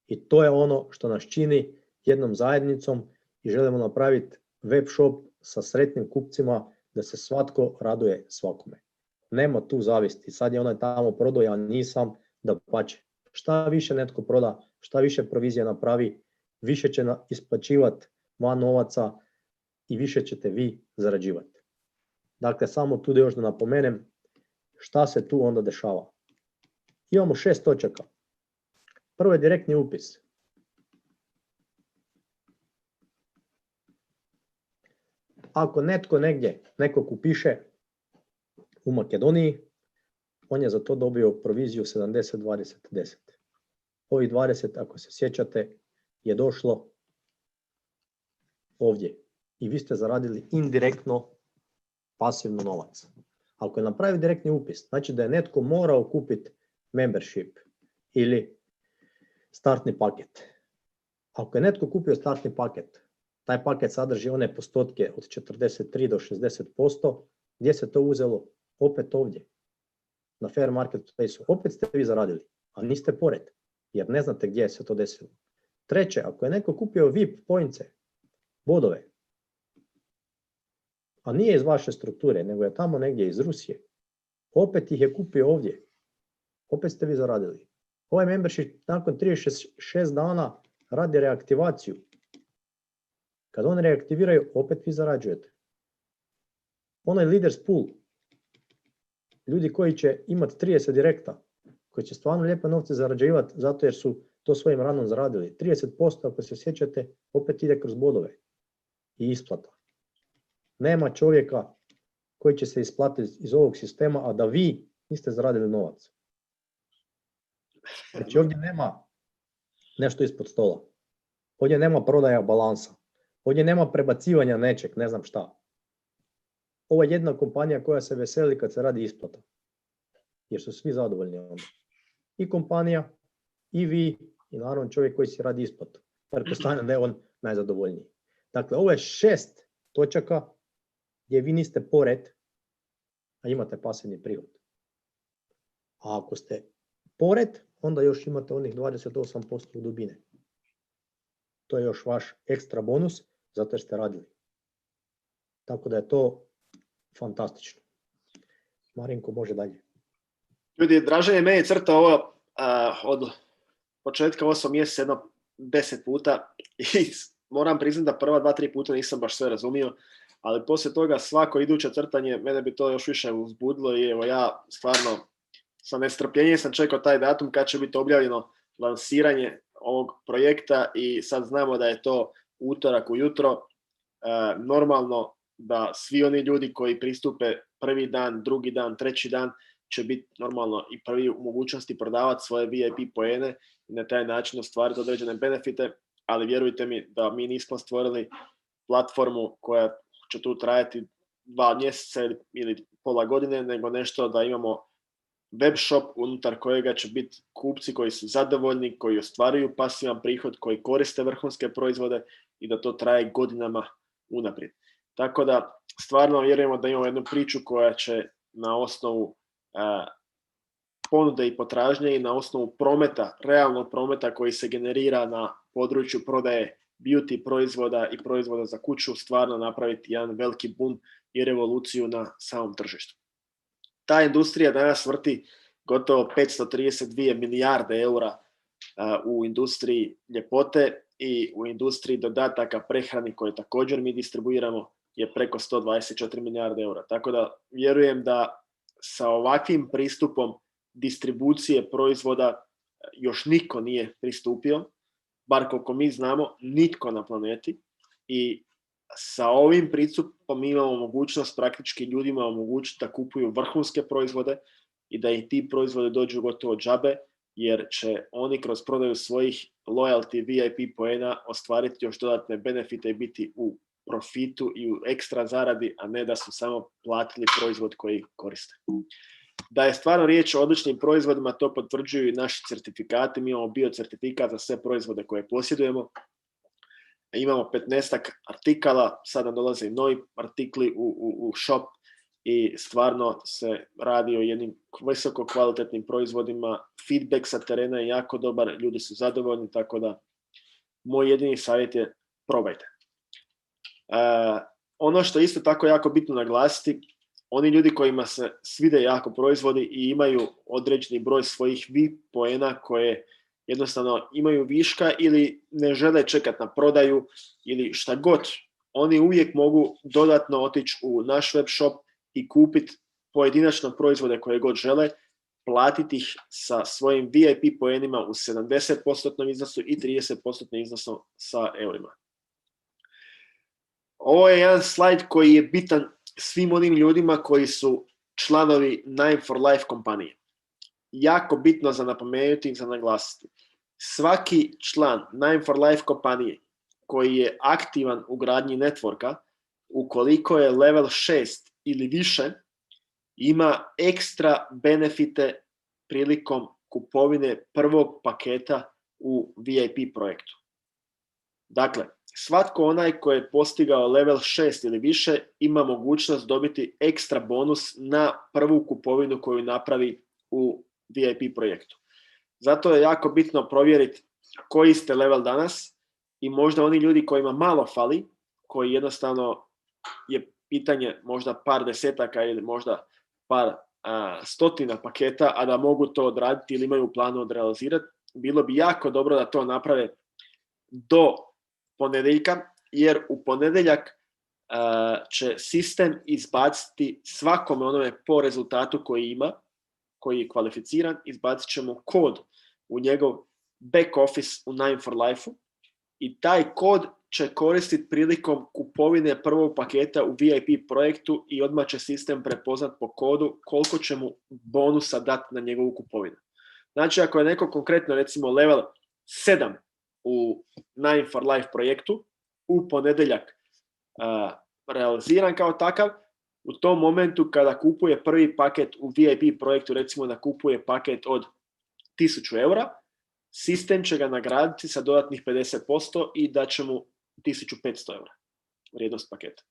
I to je ono što nas čini jednom zajednicom i želimo napraviti web shop sa sretnim kupcima da se svatko raduje svakome. Nema tu zavisti. Sad je onaj tamo prodao, ja nisam, da pače. Šta više netko proda, šta više provizija napravi, više će isplaćivati van novaca i više ćete vi zarađivati. Dakle, samo tu da još da napomenem šta se tu onda dešava. Imamo 6 točaka. Prvo je direktni upis. Ako netko negdje nekog upiše u Makedoniji, on je za to dobio proviziju 70-20-10. Ovih 20, ako se sjećate, je došlo ovdje. I vi ste zaradili indirektno pasivno novac. Ako je napravio direktni upis, znači da je netko morao kupiti membership ili startni paket. Ako je netko kupio startni paket, taj paket sadrži one postotke od 43 do 60%, gdje se to uzelo? Opet ovdje, na fair marketplaceu. Opet ste vi zaradili, a niste pored, jer ne znate gdje se to desilo. Treće, ako je neko kupio VIP poince, bodove, a nije iz vaše strukture, nego je tamo negdje iz Rusije, opet ih je kupio ovdje, opet ste vi zaradili. Ovaj membership nakon 36 dana radi reaktivaciju. Kad oni reaktiviraju, opet vi zarađujete. Onaj leaders pool, ljudi koji će imati 30 direkta, koji će stvarno lijepo novce zarađivati zato jer su to svojim radom zaradili. 30%, ako se sjećate, opet ide kroz bodove i isplata. Nema čovjeka koji će se isplatiti iz ovog sistema, a da vi niste zaradili novac. Znači ovdje nema nešto ispod stola. Ovdje nema prodaja balansa. Ovdje nema prebacivanja nečeg, ne znam šta. Ovo je jedna kompanija koja se veseli kad se radi isplata. Jer su svi zadovoljni onda. I kompanija, i vi, i naravno čovjek koji si radi isplatu. Pretpostavljam da je on najzadovoljniji. Dakle, ovo je 6 točaka gdje vi niste pored, a imate pasivni prihod. A ako ste pored, onda još imate onih 28% u dubine. To je još vaš ekstra bonus, zato jer ste radili. Tako da je to fantastično. Marinko, može dalje. Ljudi, Dražen je meni crtao ovo od početka 8 mjeseca jedno 10 puta i moram priznati da prva 2-3 puta nisam baš sve razumio, ali poslije toga svako iduće crtanje mene bi to još više uzbudilo i evo ja stvarno sa nestrpljenjem sam čekao taj datum kad će biti objavljeno lansiranje ovog projekta i sad znamo da je to utorak ujutro. Normalno da svi oni ljudi koji pristupe prvi dan, drugi dan, treći dan, će biti normalno i prvi u mogućnosti prodavati svoje VIP poene i na taj način ostvariti određene benefite, ali vjerujte mi da mi nismo stvorili platformu koja će tu trajati 2 mjeseca ili pola godine, nego nešto da imamo web shop unutar kojega će biti kupci koji su zadovoljni, koji ostvaruju pasivan prihod, koji koriste vrhunske proizvode i da to traje godinama unaprijed. Tako da stvarno vjerujemo da imamo jednu priču koja će na osnovu ponude i potražnje i na osnovu prometa, realnog prometa koji se generira na području prodaje beauty proizvoda i proizvoda za kuću stvarno napraviti jedan veliki boom i revoluciju na samom tržištu. Ta industrija danas vrti gotovo 532 milijarde eura u industriji ljepote i u industriji dodataka prehrani koje također mi distribuiramo je preko 124 milijarde eura. Tako da vjerujem da sa ovakvim pristupom distribucije proizvoda još niko nije pristupio, bar koliko mi znamo, nitko na planeti, i sa ovim pristupom mi imamo mogućnost praktički ljudima omogućiti da kupuju vrhunske proizvode i da i ti proizvode dođu gotovo džabe, jer će oni kroz prodaju svojih loyalty VIP poena ostvariti još dodatne benefite i biti u profitu i u ekstra zaradi, a ne da su samo platili proizvod koji koriste. Da je stvarno riječ o odličnim proizvodima, to potvrđuju i naši certifikati. Mi imamo biocertifikat za sve proizvode koje posjedujemo. Imamo 15-ak artikala, sada dolaze i novi artikli u shop i stvarno se radi o jednim visoko kvalitetnim proizvodima. Feedback sa terena je jako dobar, ljudi su zadovoljni, tako da moj jedini savjet je probajte. Ono što je isto tako jako bitno naglasiti, oni ljudi kojima se svide jako proizvodi i imaju određeni broj svojih VIP poena koje jednostavno imaju viška ili ne žele čekati na prodaju ili šta god, oni uvijek mogu dodatno otići u naš web shop i kupiti pojedinačno proizvode koje god žele, platiti ih sa svojim VIP poenima u 70% iznosu i 30% iznosu sa eurima. Ovo je jedan slajd koji je bitan svim onim ljudima koji su članovi Nine for Life kompanije. Jako bitno za napomenuti i za naglasiti. Svaki član Nine for Life kompanije koji je aktivan u gradnji networka, ukoliko je level 6 ili više, ima ekstra benefite prilikom kupovine prvog paketa u VIP projektu. Dakle, svatko onaj koji je postigao level 6 ili više ima mogućnost dobiti ekstra bonus na prvu kupovinu koju napravi u VIP projektu. Zato je jako bitno provjeriti koji ste level danas i možda oni ljudi kojima malo fali, koji jednostavno je pitanje možda par desetaka ili možda par stotina paketa, a da mogu to odraditi ili imaju u planu odrealizirati, bilo bi jako dobro da to naprave do ponedjeljka, jer u ponedjeljak će sistem izbaciti svakome onome po rezultatu koji ima, koji je kvalificiran, izbacit ćemo kod u njegov back office u Nine for Life-u i taj kod će koristiti prilikom kupovine prvog paketa u VIP projektu i odmah će sistem prepoznat po kodu koliko će mu bonusa dati na njegovu kupovinu. Znači, ako je neko konkretno recimo level 7 u Nine for Life projektu, u ponedjeljak realiziran kao takav, u tom momentu kada kupuje prvi paket u VIP projektu, recimo da kupuje paket od 1000 eura, sistem će ga nagraditi sa dodatnih 50% i da će mu 1500 eura vrijednost paketa.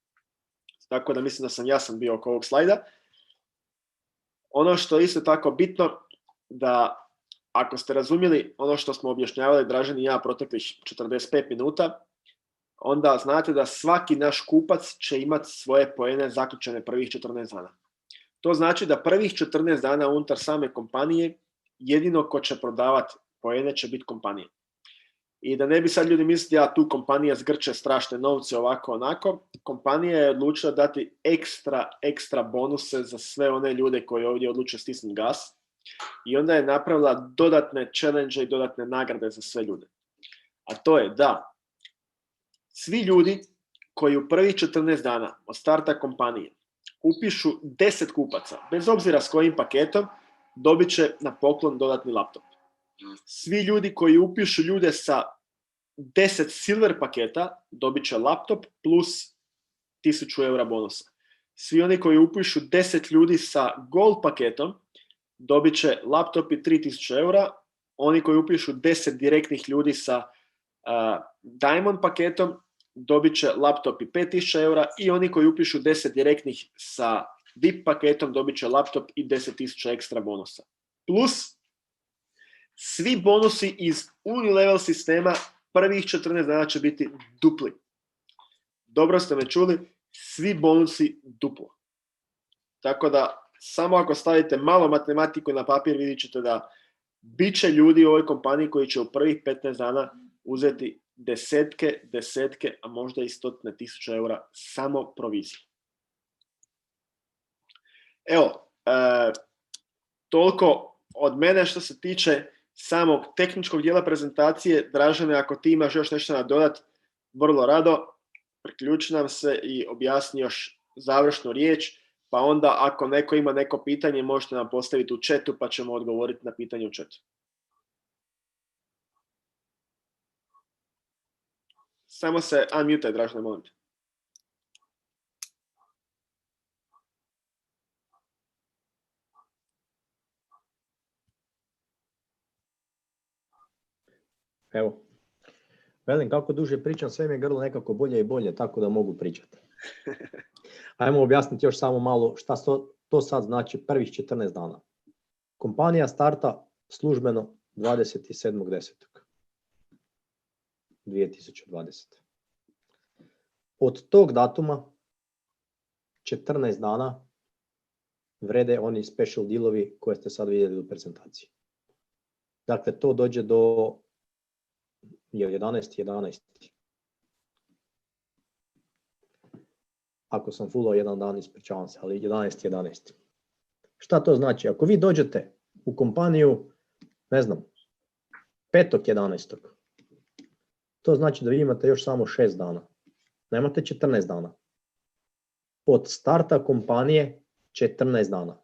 Tako da mislim da sam jasan bio oko ovog slajda. Ono što je isto tako bitno, da ako ste razumjeli ono što smo objašnjavali Dražen i ja proteklih 45 minuta, onda znate da svaki naš kupac će imati svoje poene zaključene prvih 14 dana. To znači da prvih 14 dana unutar same kompanije jedino ko će prodavati poene će biti kompanija. I da ne bi sad ljudi mislili, ja tu kompanija zgrče strašne novce ovako onako, kompanija je odlučila dati ekstra bonuse za sve one ljude koji ovdje odluče stisnuti gas i onda je napravila dodatne challenge i dodatne nagrade za sve ljude. A to je da svi ljudi koji u prvih 14 dana od starta kompanije upišu 10 kupaca, bez obzira s kojim paketom, dobit će na poklon dodatni laptop. Svi ljudi koji upišu ljude sa 10 silver paketa dobit će laptop plus 1000 eura bonusa. Svi oni koji upišu 10 ljudi sa gold paketom dobit će laptop i 3000 eura. Oni koji upišu 10 direktnih ljudi sa diamond paketom dobit će laptop i 5000 eura i oni koji upišu 10 direktnih sa VIP paketom dobit će laptop i 10.000 ekstra bonusa. Plus, svi bonusi iz Unilevel sistema prvih 14 dana će biti dupli. Dobro ste me čuli, svi bonusi duplo. Tako da, samo ako stavite malo matematiku na papir, vidjet ćete da bit će ljudi u ovoj kompaniji koji će u prvih 15 dana uzeti desetke, a možda i 100.000 eura samo provizije. Evo, toliko od mene što se tiče samog tehničkog dijela prezentacije. Dražene, ako ti imaš još nešto nadodat, vrlo rado, priključi nam se i objasni još završnu riječ, pa onda ako neko ima neko pitanje, možete nam postaviti u chatu, pa ćemo odgovoriti na pitanje u chatu. Samo se unmute, Dražene, molim te. Evo, velim, kako duže pričam, sve mi je grlo nekako bolje i bolje, tako da mogu pričati. Ajmo objasniti još samo malo šta to sad znači prvih 14 dana. Kompanija starta službeno 27.10.2020. Od tog datuma 14 dana vrede oni special dealovi koje ste sad vidjeli u prezentaciji. Dakle, to dođe do 11.11. Ako sam fullao jedan dan, ispričavam se, ali 11.11. Šta to znači? Ako vi dođete u kompaniju, ne znam, 5.11. To znači da vi imate još samo 6 dana. Nemate 14 dana. Od starta kompanije 14 dana.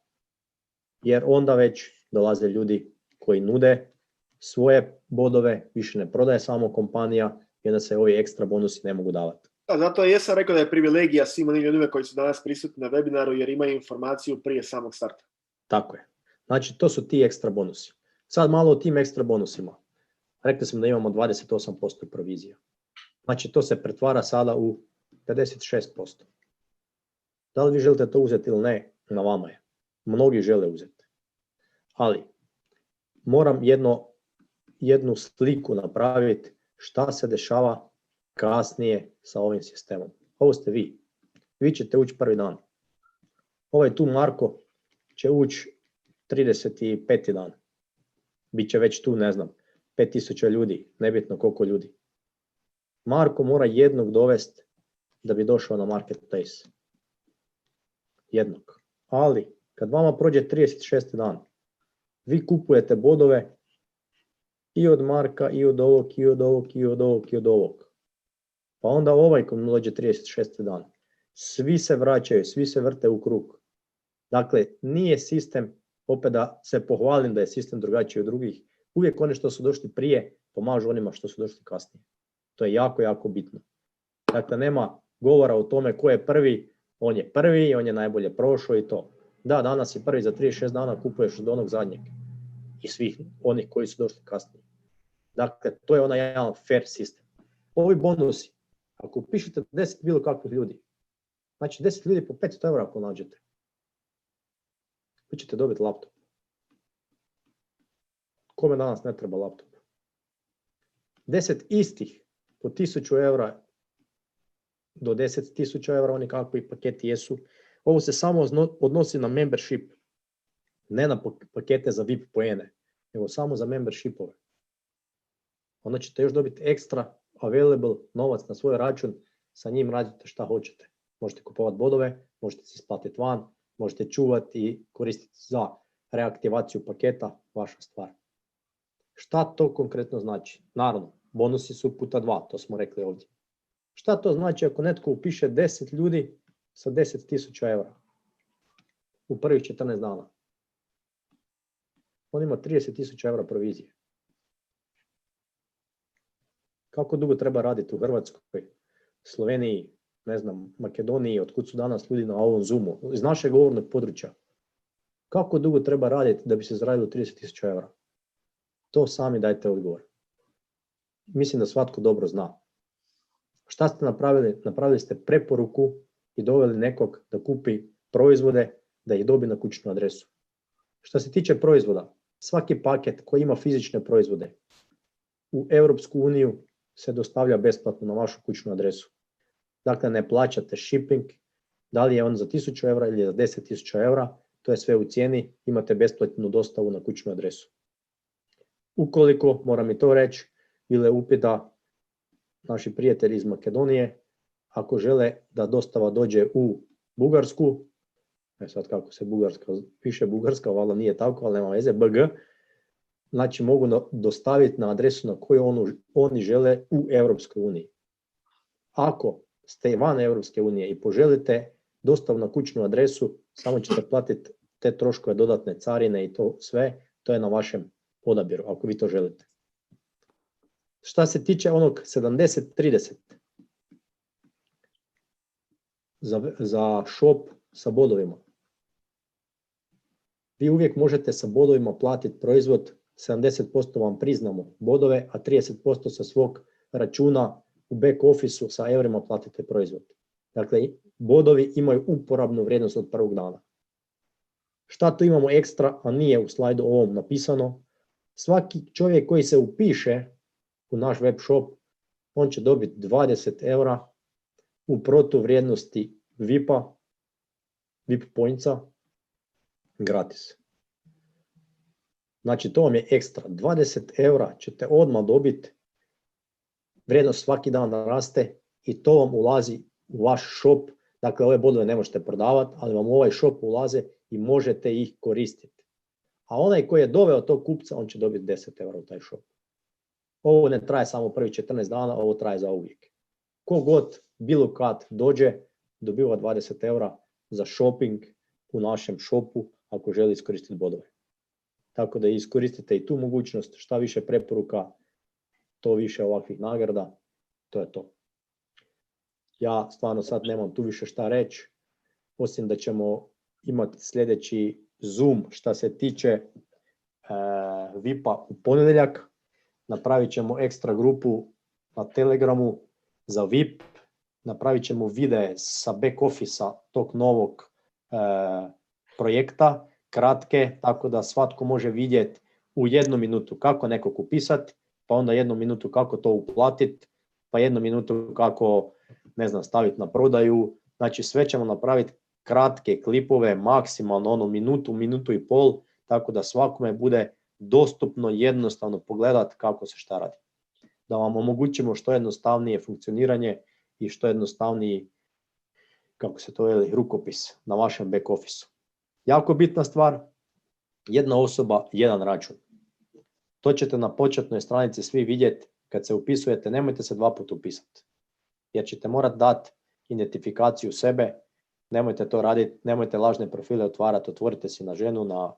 Jer onda već dolaze ljudi koji nude svoje bodove, više ne prodaje samo kompanija i onda se ovi ekstra bonusi ne mogu davati. Da, zato jesam rekao da je privilegija svim onim ljudima koji su danas prisutni na webinaru jer imaju informaciju prije samog starta. Tako je. Znači, to su ti ekstra bonusi. Sad malo o tim ekstra bonusima. Rekli smo da imamo 28% provizija. Znači, to se pretvara sada u 56%. Da li vi želite to uzeti ili ne, na vama je. Mnogi žele uzeti. Ali, moram jednu sliku napraviti šta se dešava kasnije sa ovim sistemom. Ovo ste vi. Vi ćete ući prvi dan. Ovaj tu Marko će ući 35. dan. Biće već tu, ne znam, 5000 ljudi, nebitno koliko ljudi. Marko mora jednog dovesti da bi došao na marketplace. Jednog. Ali, kad vama prođe 36. dan, vi kupujete bodove i od Marka, i od ovog, i od ovog, i od ovog, i od ovog. Pa onda ovaj ko dođe 36. dan. Svi se vraćaju, svi se vrte u krug. Dakle, nije sistem, opet da se pohvalim da je sistem drugačiji od drugih, uvijek oni što su došli prije pomažu onima što su došli kasnije. To je jako, jako bitno. Dakle, nema govora o tome ko je prvi, on je prvi, on je najbolje prošao i to. Da, danas je prvi, za 36 dana kupuješ od onog zadnjeg i svih onih koji su došli kasnije. Dakle, to je onaj jedan fair sistem. Ovi bonusi, ako upišete 10 bilo kakvih ljudi, znači 10 ljudi po 500 eura ako nađete, vi ćete dobiti laptop. Kome danas ne treba laptop? 10 istih po 1000 eura do 10.000 eura, oni kakvi paketi jesu. Ovo se samo odnosi na membership, ne na pakete za VIP poene, nego samo za membershipove. Onda ćete još dobiti ekstra available novac na svoj račun, sa njim radite šta hoćete. Možete kupovati bodove, možete se isplatiti van, možete čuvati i koristiti za reaktivaciju paketa, vaša stvar. Šta to konkretno znači? Naravno, bonusi su puta 2, to smo rekli ovdje. Šta to znači ako netko upiše 10 ljudi sa 10.000 eura? u prvih 14 dana. On ima 30.000 eura provizije. Kako dugo treba raditi u Hrvatskoj, Sloveniji, ne znam, Makedoniji, otkud su danas ljudi na ovom Zoomu, iz našeg govornog područja? Kako dugo treba raditi da bi se zaradilo 30.000 eura? To sami dajte odgovor. Mislim da svatko dobro zna. Šta ste napravili? Napravili ste preporuku i doveli nekog da kupi proizvode, da ih dobi na kućnu adresu. Što se tiče proizvoda, svaki paket koji ima fizične proizvode u Europsku uniju se dostavlja besplatno na vašu kućnu adresu. Dakle, ne plaćate shipping, da li je on za 1.000 eura ili za 10.000 eura, to je sve u cijeni, imate besplatnu dostavu na kućnu adresu. Ukoliko, moram i to reći, bile upita naši prijatelji iz Makedonije, ako žele da dostava dođe u Bugarsku, sad kako se Bugarska, piše Bugarska, valjda nije tako, ali nema veze, BG, znači mogu dostaviti na adresu na koju oni žele u Europskoj uniji. Ako ste van Europske unije i poželite dostavu na kućnu adresu, samo ćete platiti te troškove dodatne carine i to sve, to je na vašem odabiru, ako vi to želite. Šta se tiče onog 70-30, za shop sa bodovima, vi uvijek možete sa bodovima platiti proizvod, 70% vam priznamo bodove, a 30% sa svog računa u back office-u sa eurima platite proizvod. Dakle, bodovi imaju uporabnu vrijednost od prvog dana. Šta tu imamo ekstra, a nije u slajdu ovom napisano? Svaki čovjek koji se upiše u naš web shop, on će dobiti 20 eura u protuvrijednosti VIP-a, VIP pointsa, gratis. Znači to vam je ekstra. 20 eura ćete odmah dobiti, vrijednost svaki dan raste i to vam ulazi u vaš shop. Dakle, ove bodove ne možete prodavati, ali vam u ovaj shop ulaze i možete ih koristiti. A onaj koji je doveo tog kupca, on će dobiti 10 eura u taj shop. Ovo ne traje samo prvih 14 dana, ovo traje za uvijek. Kogod bilo kad dođe, dobiva 20 eura za shopping u našem shopu ako želi iskoristiti bodove. Tako da iskoristite i tu mogućnost, šta više preporuka, to više ovakvih nagrada, to je to. Ja stvarno sad nemam tu više šta reći, osim da ćemo imati sljedeći Zoom šta se tiče VIP-a u ponedjeljak. Napravit ćemo ekstra grupu na Telegramu za VIP, napravit ćemo videe sa back office-a tog novog projekta, kratke, tako da svatko može vidjeti u 1 minutu kako nekog upisati, pa onda 1 minutu kako to uplatiti, pa 1 minutu kako, ne znam, staviti na prodaju. Znači sve ćemo napraviti kratke klipove, maksimalno minutu, minutu i pol, tako da svakome bude dostupno jednostavno pogledati kako se šta radi. Da vam omogućimo što jednostavnije funkcioniranje i što jednostavniji, kako se to veli, rukopis na vašem back office-u. Jako bitna stvar, 1 osoba, 1 račun. To ćete na početnoj stranici svi vidjeti kad se upisujete, nemojte se 2 puta upisati. Jer ćete morati dati identifikaciju sebe, nemojte to raditi, nemojte lažne profile otvarati, otvorite si na ženu, na,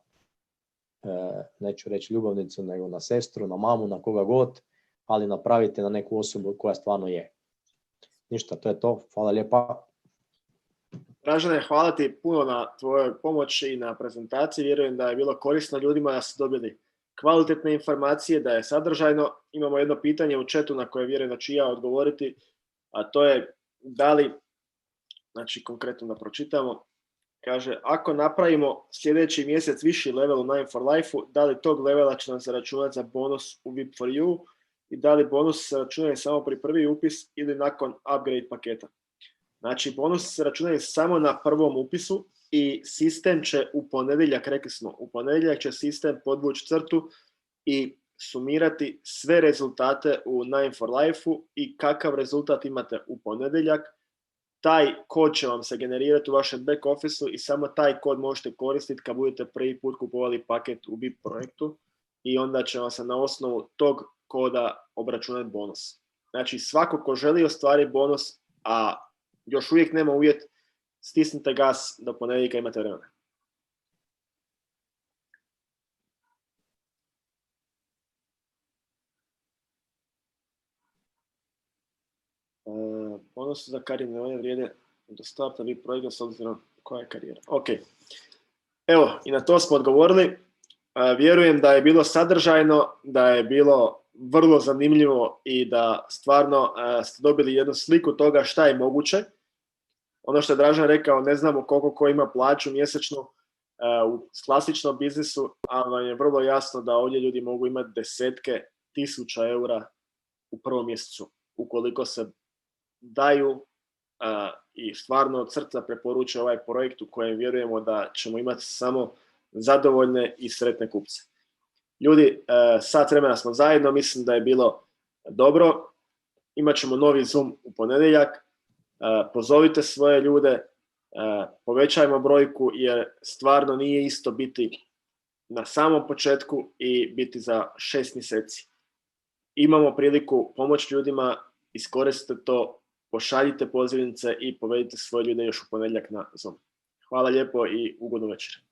neću reći ljubavnicu, nego na sestru, na mamu, na koga god, ali napravite na neku osobu koja stvarno je. Ništa, to je to. Hvala lijepa. Dražene, hvala ti puno na tvojoj pomoći i na prezentaciji. Vjerujem da je bilo korisno ljudima, da su dobili kvalitetne informacije, da je sadržajno. Imamo jedno pitanje u chatu na koje vjerujem da ću ja odgovoriti, a to je da li, znači konkretno da pročitamo, kaže, ako napravimo sljedeći mjesec viši level u 9 for Life-u, da li tog levela će nam se računati za bonus u VIP for You i da li bonus se računaju samo pri prvi upis ili nakon upgrade paketa. Znači, bonus se računaju samo na prvom upisu i sistem će u ponedjeljak, rekli smo, u ponedjeljak će sistem podvući crtu i sumirati sve rezultate u 9 for Life-u i kakav rezultat imate u ponedjeljak. Taj kod će vam se generirati u vašem back office-u i samo taj kod možete koristiti kad budete prvi put kupovali paket u VIP projektu i onda će vam se na osnovu tog koda obračunati bonus. Znači, svako ko želi ostvariti bonus, a još uvijek nema uvjet, stisnite gas, do ponedjeljka imate vremena. Odnosno za karijerne one vrijede do starta vi projekta s obzirom koja je karijera. Ok. Evo, i na to smo odgovorili. Vjerujem da je bilo sadržajno, da je bilo vrlo zanimljivo i da stvarno ste dobili jednu sliku toga šta je moguće. Ono što je Dražen rekao, ne znamo koliko ko ima plaću mjesečnu u klasičnom biznisu, ali vam je vrlo jasno da ovdje ljudi mogu imati desetke tisuća eura u prvom mjesecu, ukoliko se daju i stvarno od srca preporučuje ovaj projekt u kojem vjerujemo da ćemo imati samo zadovoljne i sretne kupce. Ljudi, sat vremena smo zajedno, mislim da je bilo dobro. Imat ćemo novi Zoom u ponedjeljak. Pozovite svoje ljude, povećajmo brojku jer stvarno nije isto biti na samom početku i biti za 6 mjeseci. Imamo priliku pomoći ljudima, iskoristite to, pošaljite pozivnice i povedite svoje ljude još u ponedjeljak na Zoom. Hvala lijepo i ugodnu večer.